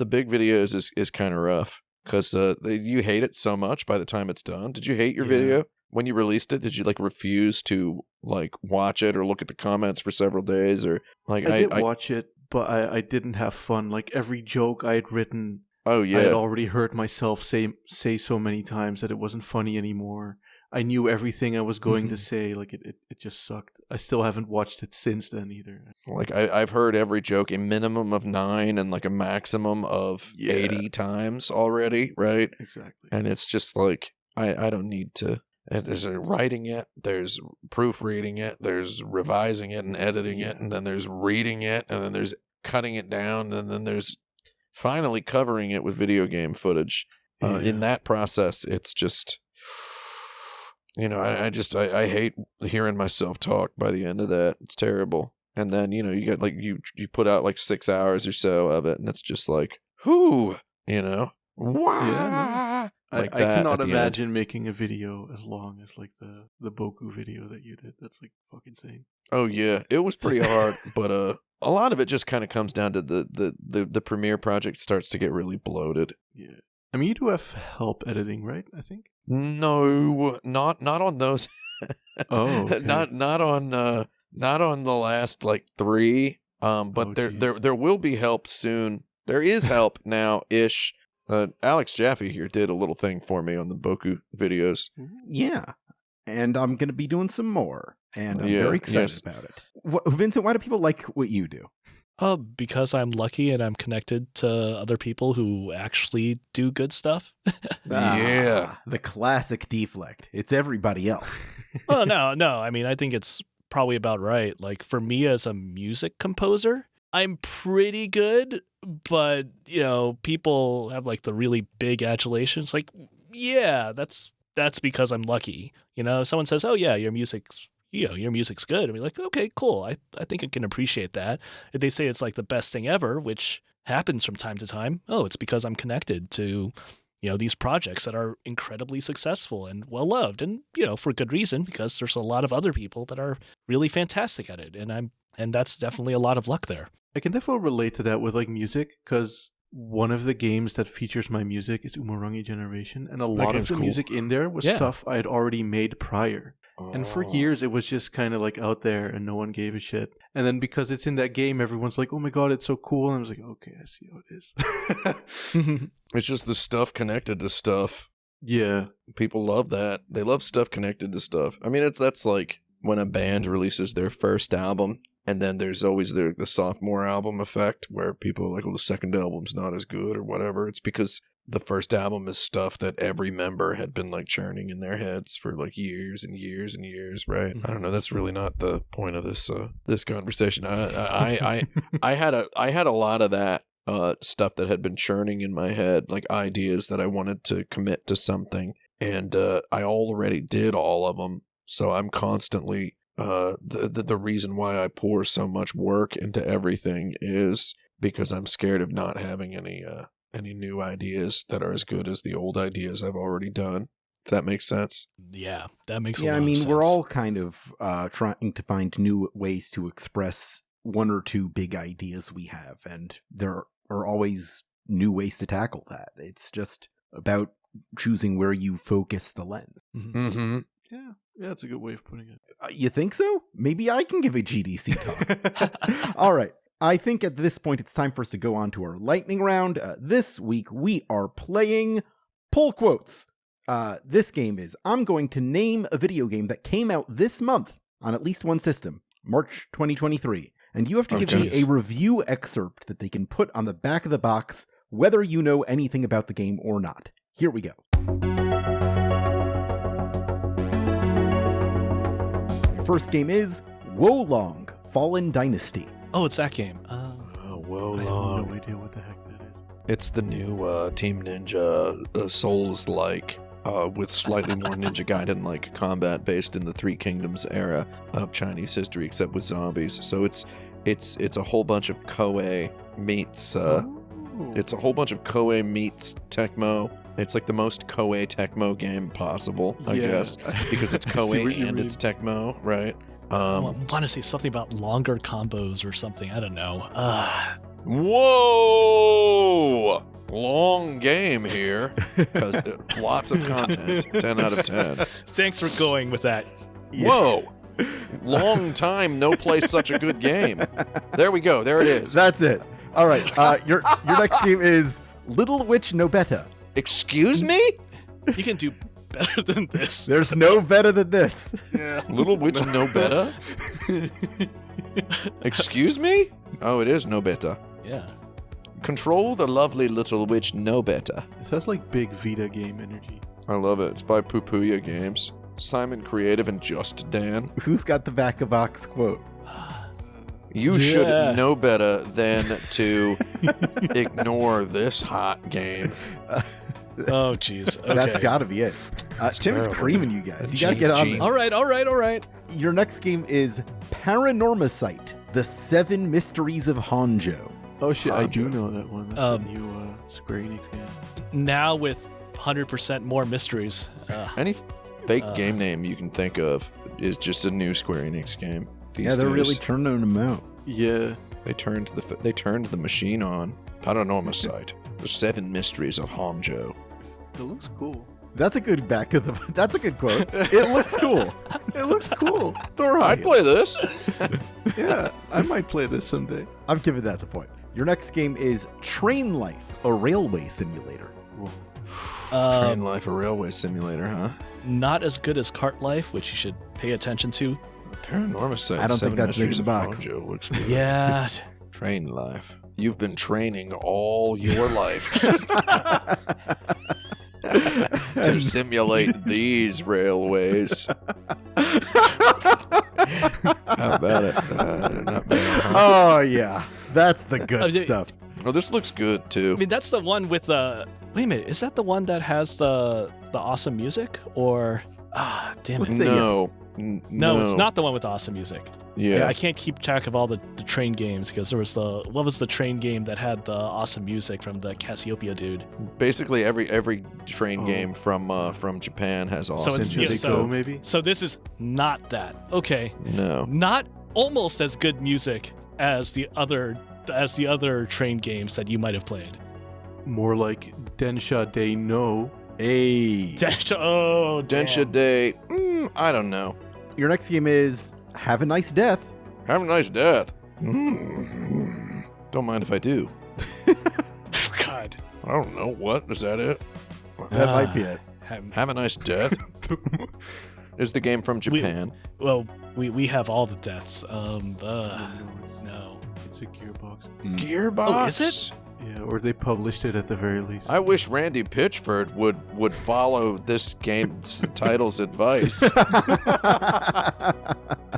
big videos is kind of rough because you hate it so much by the time it's done. Did you hate your video? When you released it, did you like refuse to like watch it or look at the comments for several days or like I did watch it, but I didn't have fun. Like every joke I had written, I had already heard myself say so many times that it wasn't funny anymore. I knew everything I was going to say. Like it just sucked. I still haven't watched it since then either. Like I've heard every joke a minimum of 9 and like a maximum of 80 times already, right? Exactly. And it's just like I don't need to. There's writing it, there's proofreading it, there's revising it and editing it, and then there's reading it, and then there's cutting it down, and then there's finally covering it with video game footage. In that process, it's just, I hate hearing myself talk by the end of that. It's terrible. And then, you get like, you put out like 6 hours or so of it, and it's just like, whoo, wow. Yeah, I cannot imagine making a video as long as like the Boku video that you did. That's like fucking insane. Oh yeah, it was pretty hard, but a lot of it just kind of comes down to the Premiere project starts to get really bloated. Yeah, I mean you do have help editing, right? I think. No, not on those. Oh, okay. not on the last like 3. But there will be help soon. There is help now ish. Alex Jaffe here did a little thing for me on the Boku videos. Yeah. And I'm going to be doing some more. And I'm very excited about it. Vincent, why do people like what you do? Because I'm lucky and I'm connected to other people who actually do good stuff. The classic deflect. It's everybody else. Oh, no. I mean, I think it's probably about right. Like for me as a music composer, I'm pretty good, but people have like the really big adulations. Like, yeah, that's because I'm lucky. If someone says, "Oh yeah, your music's good," I'm like, "Okay, cool. I think I can appreciate that." If they say it's like the best thing ever, which happens from time to time, it's because I'm connected to these projects that are incredibly successful and well loved, and for good reason, because there's a lot of other people that are really fantastic at it, and that's definitely a lot of luck there. I can definitely relate to that with like music, because one of the games that features my music is Umurangi Generation, and a lot of the music in there was stuff I had already made prior. And for years, it was just kind of like out there and no one gave a shit. And then because it's in that game, everyone's like, "Oh my God, it's so cool." And I was like, okay, I see how it is. It's just the stuff connected to stuff. Yeah. People love that. They love stuff connected to stuff. I mean, that's like when a band releases their first album, and then there's always the sophomore album effect where people are like, well, the second album's not as good or whatever. It's because the first album is stuff that every member had been like churning in their heads for like years and years and years, right? I don't know. That's really not the point of this conversation. I had a lot of that stuff that had been churning in my head, like ideas that I wanted to commit to something, and I already did all of them. So I'm constantly the reason why I pour so much work into everything is because I'm scared of not having any new ideas that are as good as the old ideas I've already done. If that makes sense. Yeah, that makes a lot of sense. sense. We're all kind of trying to find new ways to express one or two big ideas we have, and there are always new ways to tackle that. It's just about choosing where you focus the lens. Mm-hmm. Yeah. Yeah, that's a good way of putting it. You think so? Maybe I can give a GDC talk. All right. I think at this point it's time for us to go on to our lightning round. This week we are playing Pull Quotes. This game is, I'm going to name a video game that came out this month on at least one system, March 2023. And you have to give me a review excerpt that they can put on the back of the box, whether you know anything about the game or not. Here we go. Your first game is Wolong Fallen Dynasty. Oh, it's that game. Whoa, I have no idea what the heck that is. It's the new Team Ninja Souls-like, with slightly more Ninja Gaiden-like combat based in the Three Kingdoms era of Chinese history, except with zombies. So it's a whole bunch of Koei meets. It's a whole bunch of Koei meets Tecmo. It's like the most Koei Tecmo game possible, I guess, because it's Koei and it's Tecmo, right? I want to say something about longer combos or something. I don't know. Whoa! Long game here, because lots of content. 10 out of 10. Thanks for going with that. Whoa! Long time no play such a good game. There we go. There it is. That's it. All right. Your next game is Little Witch No Betta. Excuse me? You can do better than this. There's no better than this. Yeah. Little Witch No Betta? Excuse me? Oh, it is No Betta. Yeah. Control the lovely Little Witch No Betta. This has like big Vita game energy. I love it. It's by Pupuya Games. Simon Creative and Just Dan. Who's got the back of box quote? You should know better than to ignore this hot game. Oh, jeez. Okay. That's got to be it. Tim's terrible. creaming you guys. You got to get on this. All right. Your next game is Paranormacite, The 7 Mysteries of Honjo. Oh shit, I do Honjo. know that one. That's a new Square Enix game. Now with 100% more mysteries. Any fake game name you can think of is just a new Square Enix game. These They're days. really turning them out. Yeah. They turned the machine on. Paranormacite, The 7 Mysteries of Honjo. It looks cool. That's a good that's a good quote. It looks cool. It looks cool. ThorHighHeels. I'd play this. Yeah, I might play this someday. I'm giving that the point. Your next game is Train Life, a railway simulator. Whoa. Train Life, a railway simulator, huh? Not as good as Cart Life, which you should pay attention to. Paranormacite. I don't think 7 that's Mysteries big in the of box. Honjo looks good. Yeah. Train Life. You've been training all your life to simulate these railways. How about it? Not bad, huh? Oh yeah, that's the good Oh, yeah. stuff. Oh, this looks good too. I mean, that's the one with the. Wait a minute, is that the one that has the awesome music? Or damn it. Let's say No. No, it's not the one with the awesome music. Yeah. I can't keep track of all the train games because there was what was the train game that had the awesome music from the Cassiopeia dude? Basically, every train game from Japan has awesome it's- Should yeah, they music. so- go, maybe? So this is not that. Okay, No. not almost as good music as the other train games that you might have played. More like Densha Day No. Hey. Oh, damn. Densha Day. I don't know. Your next game is Have a Nice Death. Have a nice death. Don't mind if I do. God. I don't know. What? Is that it? That might be it. Have a nice death. Is the game from Japan? Well, we have all the deaths. No. It's a Gearbox. Gearbox? Oh, is it? Yeah, or they published it at the very least. I wish Randy Pitchford would follow this game's title's advice.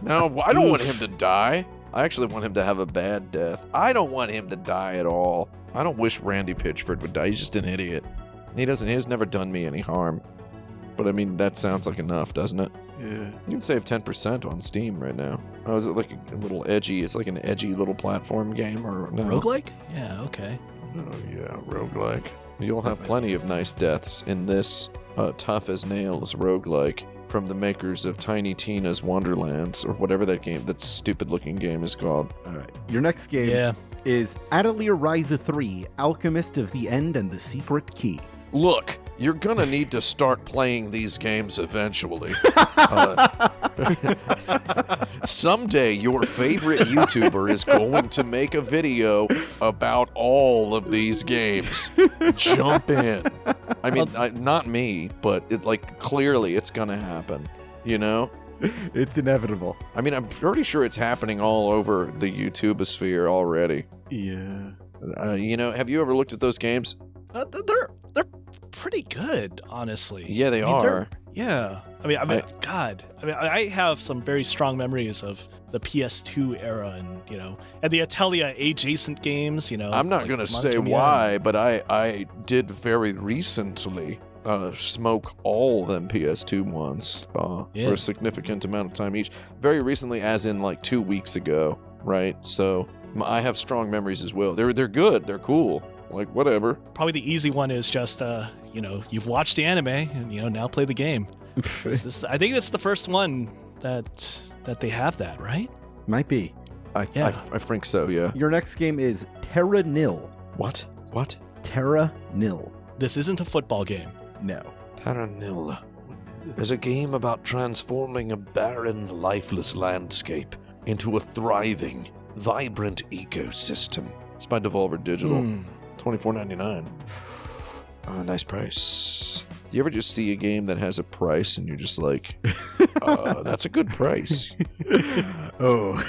No, I don't want him to die. I actually want him to have a bad death. I don't want him to die at all. I don't wish Randy Pitchford would die. He's just an idiot. He has never done me any harm. But I mean, that sounds like enough, doesn't it? Yeah. You can save 10% on Steam right now. Oh, is it like a little edgy? It's like an edgy little platform game, or no? Roguelike? Yeah, okay. Oh yeah, roguelike. You'll have plenty of nice deaths in this tough as nails roguelike from the makers of Tiny Tina's Wonderlands, or whatever that stupid looking game is called. All right. Your next game is Atelier Ryza 3, Alchemist of the End and the Secret Key. Look, you're gonna need to start playing these games eventually. Someday your favorite YouTuber is going to make a video about all of these games. Jump in. I mean, not me, but clearly it's gonna happen, you know? It's inevitable. I mean, I'm pretty sure it's happening all over the YouTubosphere already. Yeah. Have you ever looked at those games? They're pretty good, honestly. Yeah, they I mean, are. Yeah. I have some very strong memories of the PS2 era and the Atelier adjacent games, I'm not going to say why, but I did very recently smoke all them PS2 ones for a significant amount of time each. Very recently, as in 2 weeks ago, right? So I have strong memories as well. They're good. They're cool. Whatever. Probably the easy one is just, you've watched the anime and, now play the game. I think it's the first one that they have that, right? Might be. I think so, yeah. Your next game is Terra Nil. What? Terra Nil. This isn't a football game. No. Terra Nil is a game about transforming a barren, lifeless landscape into a thriving, vibrant ecosystem. It's by Devolver Digital. $24.99. Nice price. Do you ever just see a game that has a price and you're just like, that's a good price? Oh,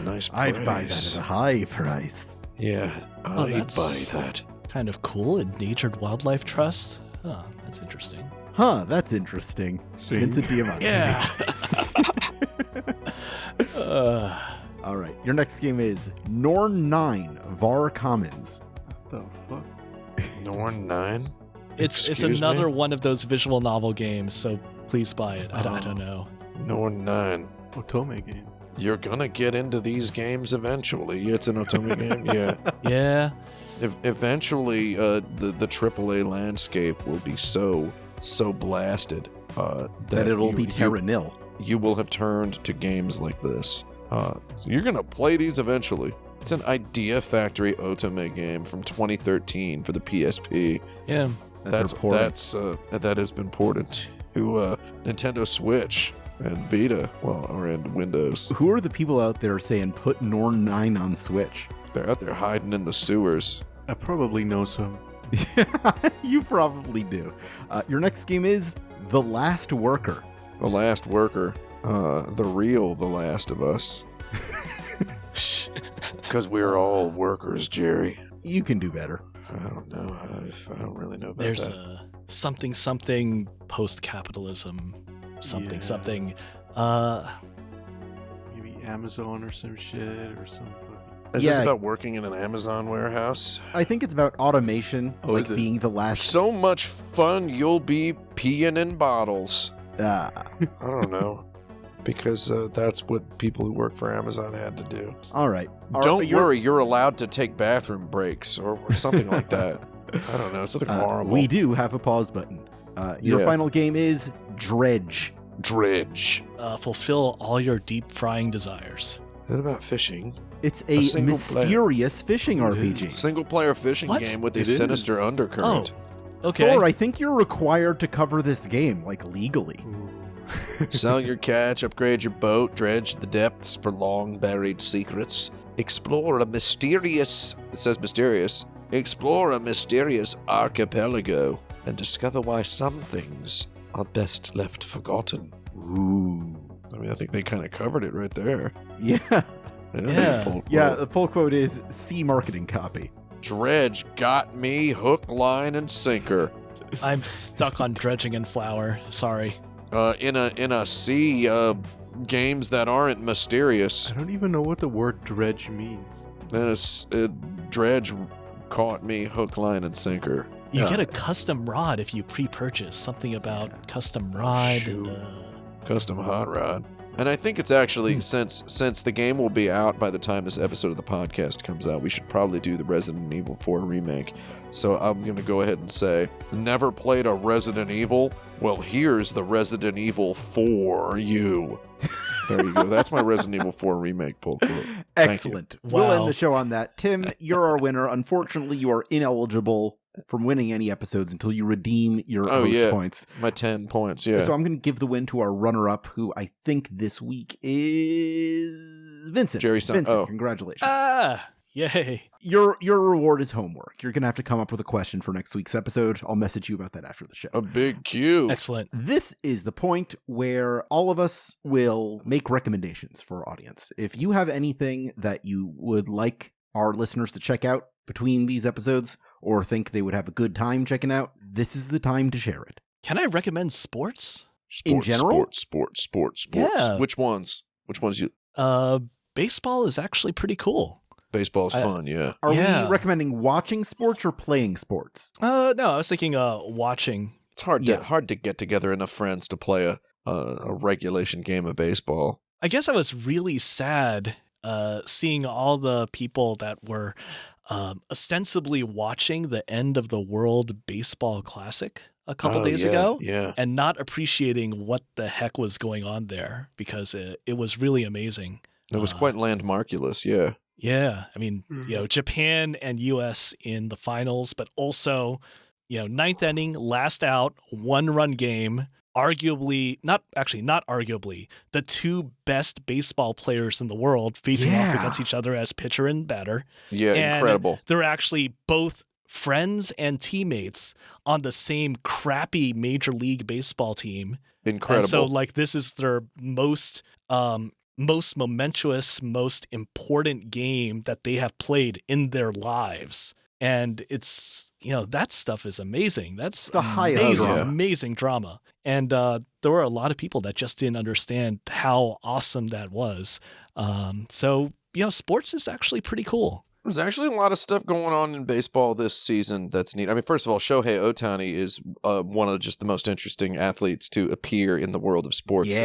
nice price. I'd buy that at a high price. Yeah, I'd buy that. Kind of cool. Endangered Wildlife Trust. Oh, that's interesting. That's interesting. Vincent Diamante. Yeah. All right. Your next game is Norn 9 Var Commons. What the fuck? Norn 9? It's another one of those visual novel games, so please buy it. I don't know. Norn 9. Otome game. You're gonna get into these games eventually. It's an Otome game, yeah. Yeah. Eventually, the AAA landscape will be so blasted that it'll be Terra Nil. You will have turned to games like this. So you're gonna play these eventually. It's an Idea Factory Otome game from 2013 for the PSP. Yeah, that has been ported to Nintendo Switch and Vita, and Windows. Who are the people out there saying put Norn 9 on Switch? They're out there hiding in the sewers. I probably know some. You probably do. Your next game is The Last Worker. The Last Worker. The Last of Us. Because we're all workers, Jerry. You can do better. I don't know. I don't really know about There's that. a something post-capitalism, something. Maybe Amazon or some shit or something. Is this about working in an Amazon warehouse? I think it's about automation, being the last. So much fun you'll be peeing in bottles. I don't know. Because that's what people who work for Amazon had to do. All right. Don't worry, you're allowed to take bathroom breaks or something like that. I don't know, something horrible. We do have a pause button. Your final game is Dredge. Fulfill all your deep frying desires. Is that about fishing? It's a mysterious fishing RPG. Single-player fishing game with a sinister undercurrent. Oh, okay. Thor, I think you're required to cover this game, legally. Sell your catch, upgrade your boat, dredge the depths for long-buried secrets. Explore a mysterious archipelago and discover why some things are best left forgotten. Ooh. I mean, I think they kind of covered it right there. Yeah. Yeah, the pull quote is C marketing copy. Dredge got me hook, line, and sinker. I'm stuck on dredging and flour. Sorry. In a sea of games that aren't mysterious. I don't even know what the word dredge means. Then Dredge caught me hook, line, and sinker. You get a custom rod if you pre-purchase. Something about custom rod. Custom hot rod. And I think it's actually, since the game will be out by the time this episode of the podcast comes out, we should probably do the Resident Evil 4 remake. So I'm going to go ahead and say, never played a Resident Evil? Well, here's the Resident Evil for you. There you go. That's my Resident Evil 4 remake pull quote. Excellent. We'll end the show on that. Tim, you're our winner. Unfortunately, you are ineligible from winning any episodes until you redeem your Oh, host yeah. points. My 10 points, yeah. So I'm going to give the win to our runner-up, who I think this week is Vincent. Jerry Son- Vincent, oh. congratulations. Yay. Your reward is homework. You're going to have to come up with a question for next week's episode. I'll message you about that after the show. A big Q. Excellent. This is the point where all of us will make recommendations for our audience. If you have anything that you would like our listeners to check out between these episodes, or think they would have a good time checking out, this is the time to share it. Can I recommend sports? In general? Sports. Yeah. Which ones? You? Baseball is actually pretty cool. Baseball's fun, yeah. Are Yeah. we recommending watching sports or playing sports? No, I was thinking watching. It's hard Yeah. to get together enough friends to play a regulation game of baseball. I guess I was really sad seeing all the people that were ostensibly watching the end of the World Baseball Classic a couple days ago Yeah. and not appreciating what the heck was going on there, because it was really amazing. It was quite landmarkulous, yeah. Yeah. I mean, Japan and US in the finals, but also, ninth inning, last out, 1-run game, not arguably, the two best baseball players in the world facing off against each other as pitcher and batter. Yeah, And incredible. they're actually both friends and teammates on the same crappy Major League Baseball team. Incredible. And so, this is their most momentous, most important game that they have played in their lives. And it's, that stuff is amazing. That's the highest amazing, drama. amazing drama. And there were a lot of people that just didn't understand how awesome that was. So, sports is actually pretty cool. There's actually a lot of stuff going on in baseball this season that's neat. I mean, first of all, Shohei Ohtani is one of just the most interesting athletes to appear in the world of sports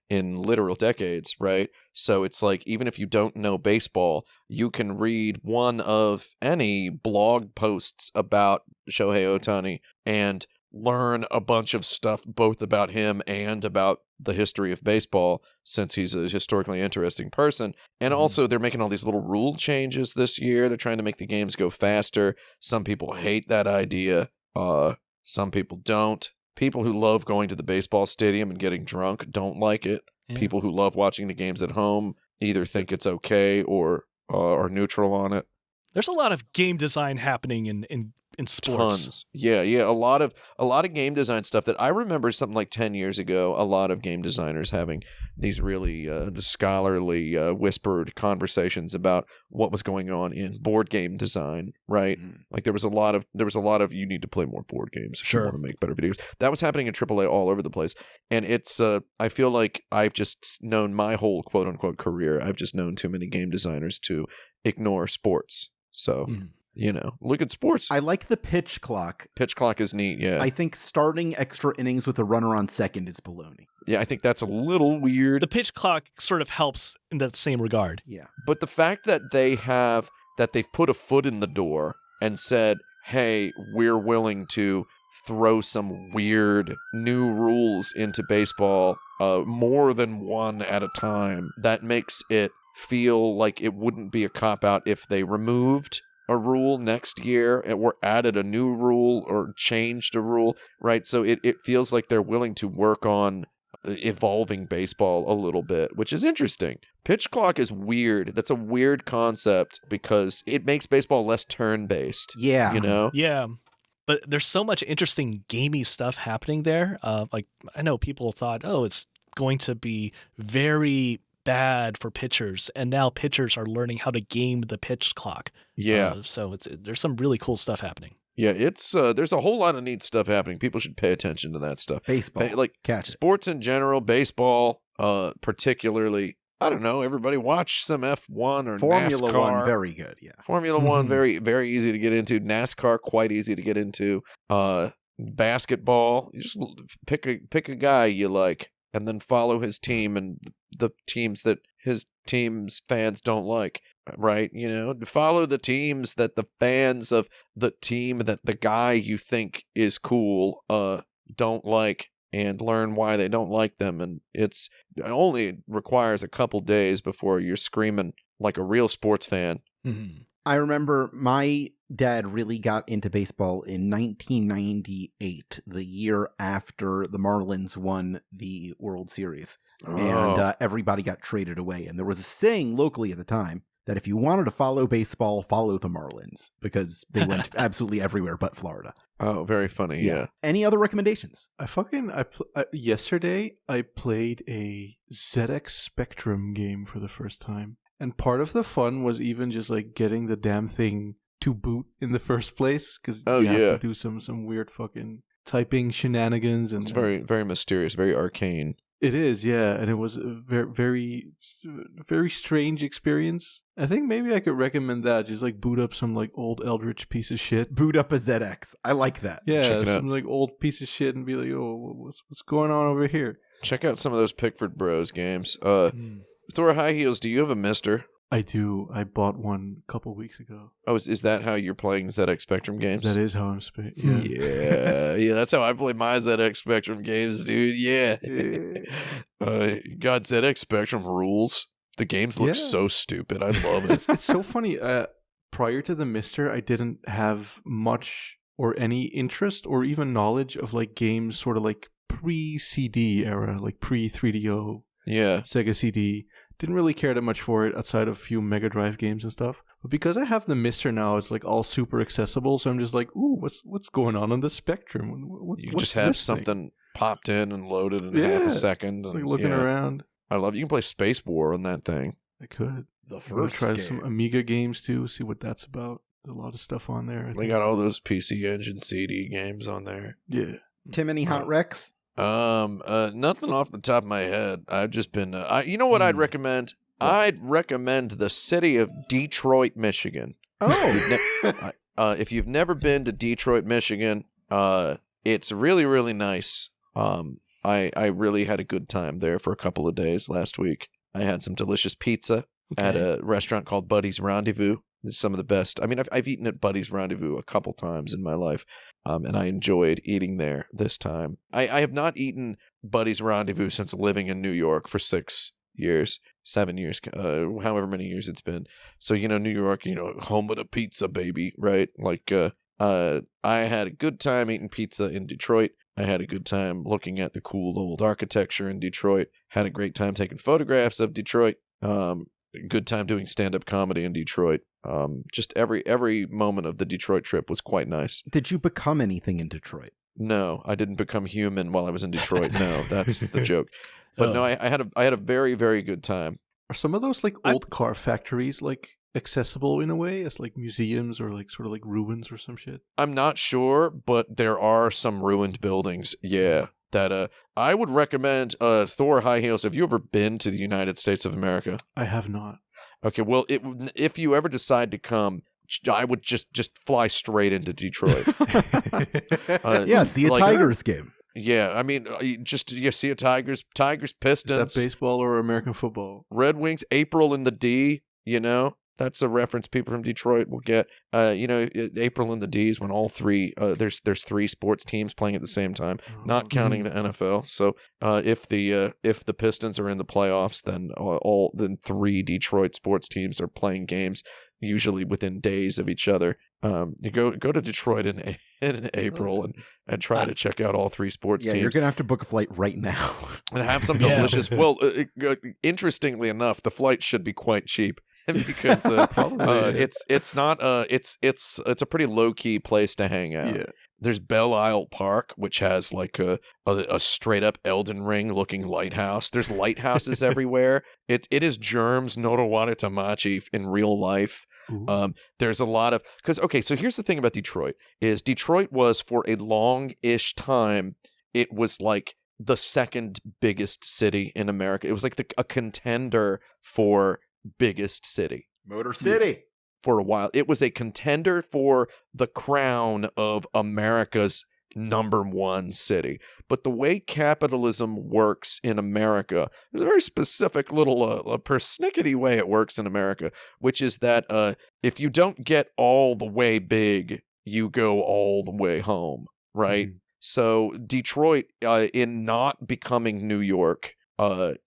in literal decades, right? So it's like, even if you don't know baseball, you can read one of any blog posts about Shohei Ohtani and learn a bunch of stuff both about him and about the history of baseball, since he's a historically interesting person. And also, they're making all these little rule changes this year. They're trying to make the games go faster. Some people hate that idea. Some people don't. People who love going to the baseball stadium and getting drunk don't like it. Yeah. People who love watching the games at home either think it's okay or are neutral on it. There's a lot of game design happening in sports. Tons. Yeah. A lot of game design stuff that I remember something like 10 years ago, a lot of game designers having these really scholarly whispered conversations about what was going on in board game design, right? Like there was a lot of you need to play more board games if you want to make better videos. That was happening in AAA all over the place. And it's I feel like I've just known my whole quote unquote career, I've just known too many game designers to ignore sports. So look at sports. I like the pitch clock. Pitch clock is neat, yeah. I think starting extra innings with a runner on second is baloney. Yeah, I think that's a little weird. The pitch clock sort of helps in that same regard. Yeah. But the fact that they've put a foot in the door and said, hey, we're willing to throw some weird new rules into baseball, more than one at a time, that makes it feel like it wouldn't be a cop-out if they removed a rule next year or added a new rule or changed a rule, right? So it feels like they're willing to work on evolving baseball a little bit, which is interesting. Pitch clock is weird. That's a weird concept because it makes baseball less turn-based. Yeah. Yeah. But there's so much interesting gamey stuff happening there. Like, I know people thought, it's going to be very bad for pitchers, and now pitchers are learning how to game the pitch clock. Yeah. So there's some really cool stuff happening. Yeah, it's there's a whole lot of neat stuff happening. People should pay attention to that stuff. Baseball, catch sports in general, baseball, particularly. I don't know. Everybody watch some F1 or Formula NASCAR. 1, very good. Yeah. Formula 1, very, very easy to get into. NASCAR, quite easy to get into. Basketball, you just pick a guy you like, and then follow his team and the teams that his team's fans don't like, right? Follow the teams that the fans of the team that the guy you think is cool don't like, and learn why they don't like them. And it only requires a couple days before you're screaming like a real sports fan. Mm-hmm. I remember my dad really got into baseball in 1998, the year after the Marlins won the World Series. And everybody got traded away. And there was a saying locally at the time that if you wanted to follow baseball, follow the Marlins, because they went absolutely everywhere but Florida. Oh, very funny. Yeah. Any other recommendations? Yesterday I played a ZX Spectrum game for the first time. And part of the fun was even just like getting the damn thing to boot in the first place, because you have to do some weird fucking typing shenanigans. And it's very, very mysterious, very arcane. It is, yeah, and it was a very, very, very strange experience. I think maybe I could recommend that. Just like boot up some like old Eldritch piece of shit. Boot up a ZX. I like that. Yeah, some like old piece of shit, and be like, oh, what's going on over here? Check out some of those Pickford Bros games. ThorHighHeels, do you have a Mister? I do. I bought one a couple weeks ago. Oh, is that how you're playing ZX Spectrum games? That is how I'm playing. Yeah, that's how I play my ZX Spectrum games, dude. Yeah. God, ZX Spectrum rules. The games look so stupid. I love it. It's so funny. Prior to the Mister, I didn't have much or any interest or even knowledge of like games sort of like pre-CD era, like pre-3DO. Yeah. Sega CD. Didn't really care that much for it outside of a few Mega Drive games and stuff. But because I have the Mister now, it's like all super accessible. So I'm just like, ooh, what's going on the Spectrum? You just have something popped in and loaded in half a second. It's like looking around. I love it. You can play Space War on that thing. I could. The first try game. Some Amiga games too, see what that's about. There's a lot of stuff on there. They got all those PC Engine CD games on there. Yeah. Tim, any hot recs? Nothing off the top of my head. I've just been, you know what I'd recommend? What? I'd recommend the city of Detroit, Michigan. Oh. If you've never been to Detroit, Michigan, it's really, really nice. I really had a good time there for a couple of days last week. I had some delicious pizza at a restaurant called Buddy's Rendezvous. It's some of the best. I mean, I've eaten at Buddy's Rendezvous a couple times in my life, and I enjoyed eating there this time. I have not eaten Buddy's Rendezvous since living in New York for 7 years, however many years it's been. So, New York, home of the pizza, baby, right? Like, I had a good time eating pizza in Detroit. I had a good time looking at the cool old architecture in Detroit. Had a great time taking photographs of Detroit. Good time doing stand-up comedy in Detroit. Just every moment of the Detroit trip was quite nice. Did you become anything in Detroit? No, I didn't become human while I was in Detroit. No, that's the joke. But no, I had a very, very good time. Are some of those like old car factories like accessible in a way as like museums or like sort of like ruins or some shit? I'm not sure, but there are some ruined buildings. Yeah. That I would recommend ThorHighHeels. Have you ever been to the United States of America? I have not. Okay, well, if you ever decide to come, I would just fly straight into Detroit. See a Tigers game. Yeah, I mean, you see a Tigers, Pistons. Is that baseball or American football? Red Wings, April in the D, That's a reference people from Detroit will get. April in the D's when all three there's 3 sports teams playing at the same time, not counting the NFL. So if the Pistons are in the playoffs, then 3 Detroit sports teams are playing games, usually within days of each other. You go to Detroit in April and try to check out all 3 sports teams. You're gonna have to book a flight right now and have some delicious. Well, interestingly enough, the flight should be quite cheap. Because it's a pretty low key place to hang out. Yeah. There's Belle Isle Park, which has like a straight up Elden Ring looking lighthouse. There's lighthouses everywhere. It is Germs Norawara Tamachi in real life. There's a lot of so here's the thing about Detroit is Detroit was for a long-ish time, it was like the second biggest city in America. It was like a contender for biggest city. Motor City. For a while. It was a contender for the crown of America's #1 city. But the way capitalism works in America, there's a very specific little persnickety way it works in America, which is that if you don't get all the way big, you go all the way home, right? Mm-hmm. So Detroit, in not becoming New York,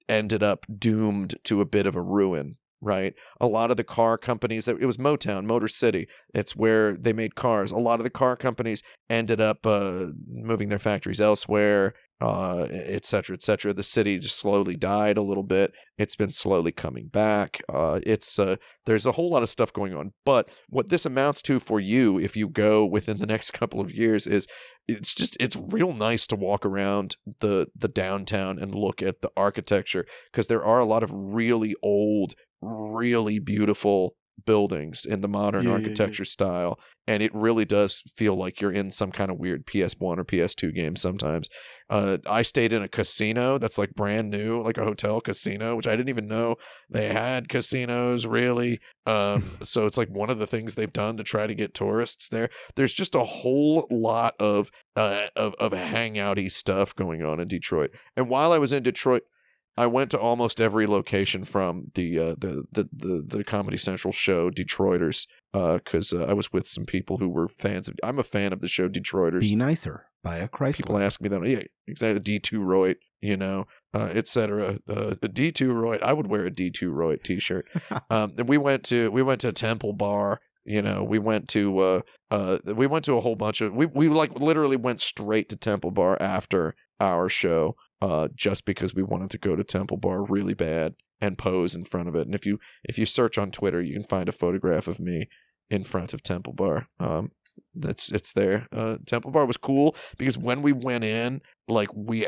ended up doomed to a bit of a ruin. right? A lot of the car companies, it was Motown, Motor City. It's where they made cars. A lot of the car companies ended up moving their factories elsewhere, et cetera, et cetera. The city just slowly died a little bit. It's been slowly coming back. There's a whole lot of stuff going on. But what this amounts to for you, if you go within the next couple of years, is it's real nice to walk around the downtown and look at the architecture, because there are a lot of really old, really beautiful buildings in the modern architecture style, and it really does feel like you're in some kind of weird PS1 or PS2 game sometimes. I stayed in a casino that's like brand new, like a hotel casino, which I didn't even know they had casinos, really. So it's like one of the things they've done to try to get tourists there. There's just a whole lot of hangouty stuff going on in Detroit. And while I was in Detroit, I went to almost every location from the Comedy Central show Detroiters, because I was with some people who were fans of. I'm a fan of the show Detroiters. Be nicer. Buy a Chrysler. People ask me that. Yeah, exactly. D2 Roy, etc. A D2 Roy. I would wear a D2 Roy t-shirt. And we went to Temple Bar. We went to a whole bunch of. We like literally went straight to Temple Bar after our show. Just because we wanted to go to Temple Bar really bad and pose in front of it. And if you search on Twitter, you can find a photograph of me in front of Temple Bar. It's there. Temple Bar was cool because when we went in, we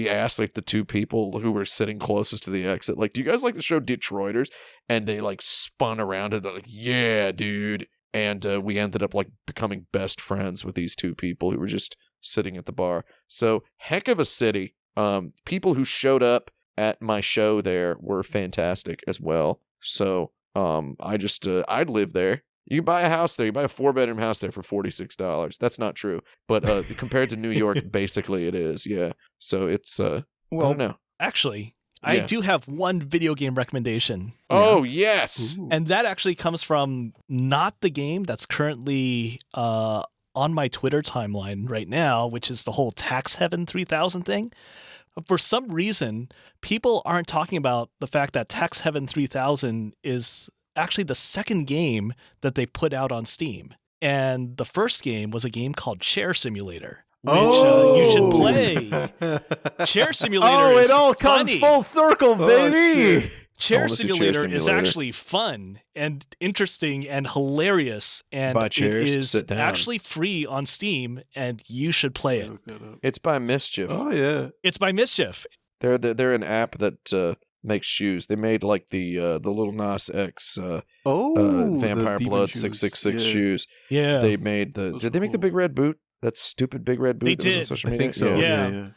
asked like the two people who were sitting closest to the exit, like, do you guys like the show Detroiters? And they like spun around and they're like, yeah, dude. And we ended up like becoming best friends with these two people who were just sitting at the bar. So heck of a city. People who showed up at my show there were fantastic as well. So, I'd live there. You can buy a house there. You buy a 4-bedroom house there for $46. That's not true. But, compared to New York, basically it is. Yeah. So it's, I don't know. Actually, I do have one video game recommendation. Oh, yes. Ooh. And that actually comes from not the game that's currently, on my Twitter timeline right now, which is the whole Tax Heaven 3000 thing. For some reason, people aren't talking about the fact that Tax Heaven 3000 is actually the second game that they put out on Steam. And the first game was a game called Chair Simulator, which you should play. Chair Simulator is it all comes funny. full circle, baby! Chair wanna see Chair Simulator is Simulator. actually fun and interesting and hilarious, and Buy it chairs, is sit down. actually free on Steam, and you should play it. Look that up. It's by Mischief. Oh yeah. It's by Mischief. They're an app that makes shoes. They made like the Little Nas X The Vampire demon Blood shoes. 666 Yeah. shoes. Yeah. They made Those did they make the cool. big red boot? That stupid big red boot They that was on did. social I media? think so. Yeah. Yeah.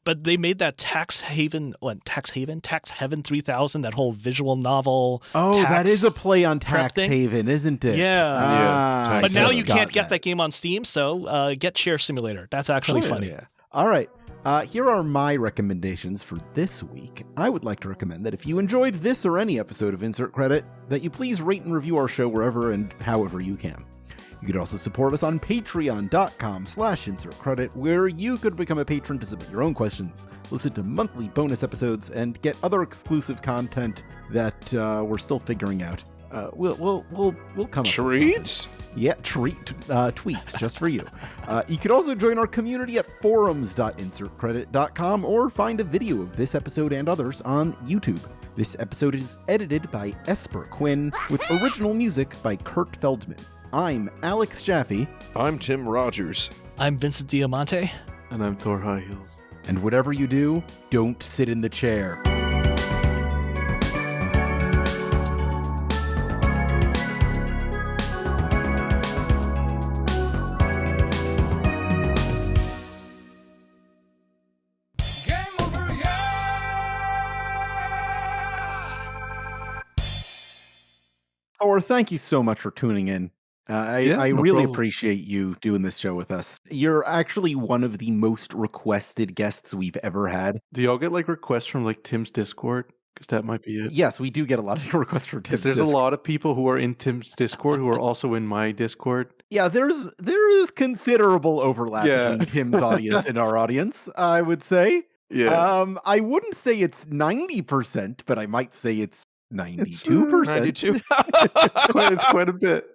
But they made that Tax Heaven 3000, that whole visual novel. Oh, tax that is a play on prep Tax thing. Haven, isn't it? Yeah. Ah, Tax But now Heaven. you got can't get that game on Steam, so get Chair Simulator. That's actually Oh, yeah. funny. Yeah. All right. Here are my recommendations for this week. I would like to recommend that if you enjoyed this or any episode of Insert Credit, that you please rate and review our show wherever and however you can. You could also support us on patreon.com/insertcredit, where you could become a patron to submit your own questions, listen to monthly bonus episodes, and get other exclusive content that we're still figuring out. We'll come up with Treats? something. Yeah, tweets just for you. You could also join our community at forums.insertcredit.com or find a video of this episode and others on YouTube. This episode is edited by Esper Quinn with original music by Kurt Feldman. I'm Alex Jaffe, I'm Tim Rogers. I'm Vincent Diamante. And I'm ThorHighHeels. and whatever you do, don't sit in the chair. Thor, thank you so much for tuning in. I No really problem. appreciate you doing this show with us. You're actually one of the most requested guests we've ever had. Do y'all get like requests from like Tim's Discord? Because that might be it. Yes, we do get a lot of requests for tips. Because there's a lot of people who are in Tim's Discord who are also in my Discord. Yeah, there is considerable overlap Yeah. between Tim's audience and our audience, I would say. Yeah. I wouldn't say it's 90%, but I might say it's 92%. 92. It's quite a bit.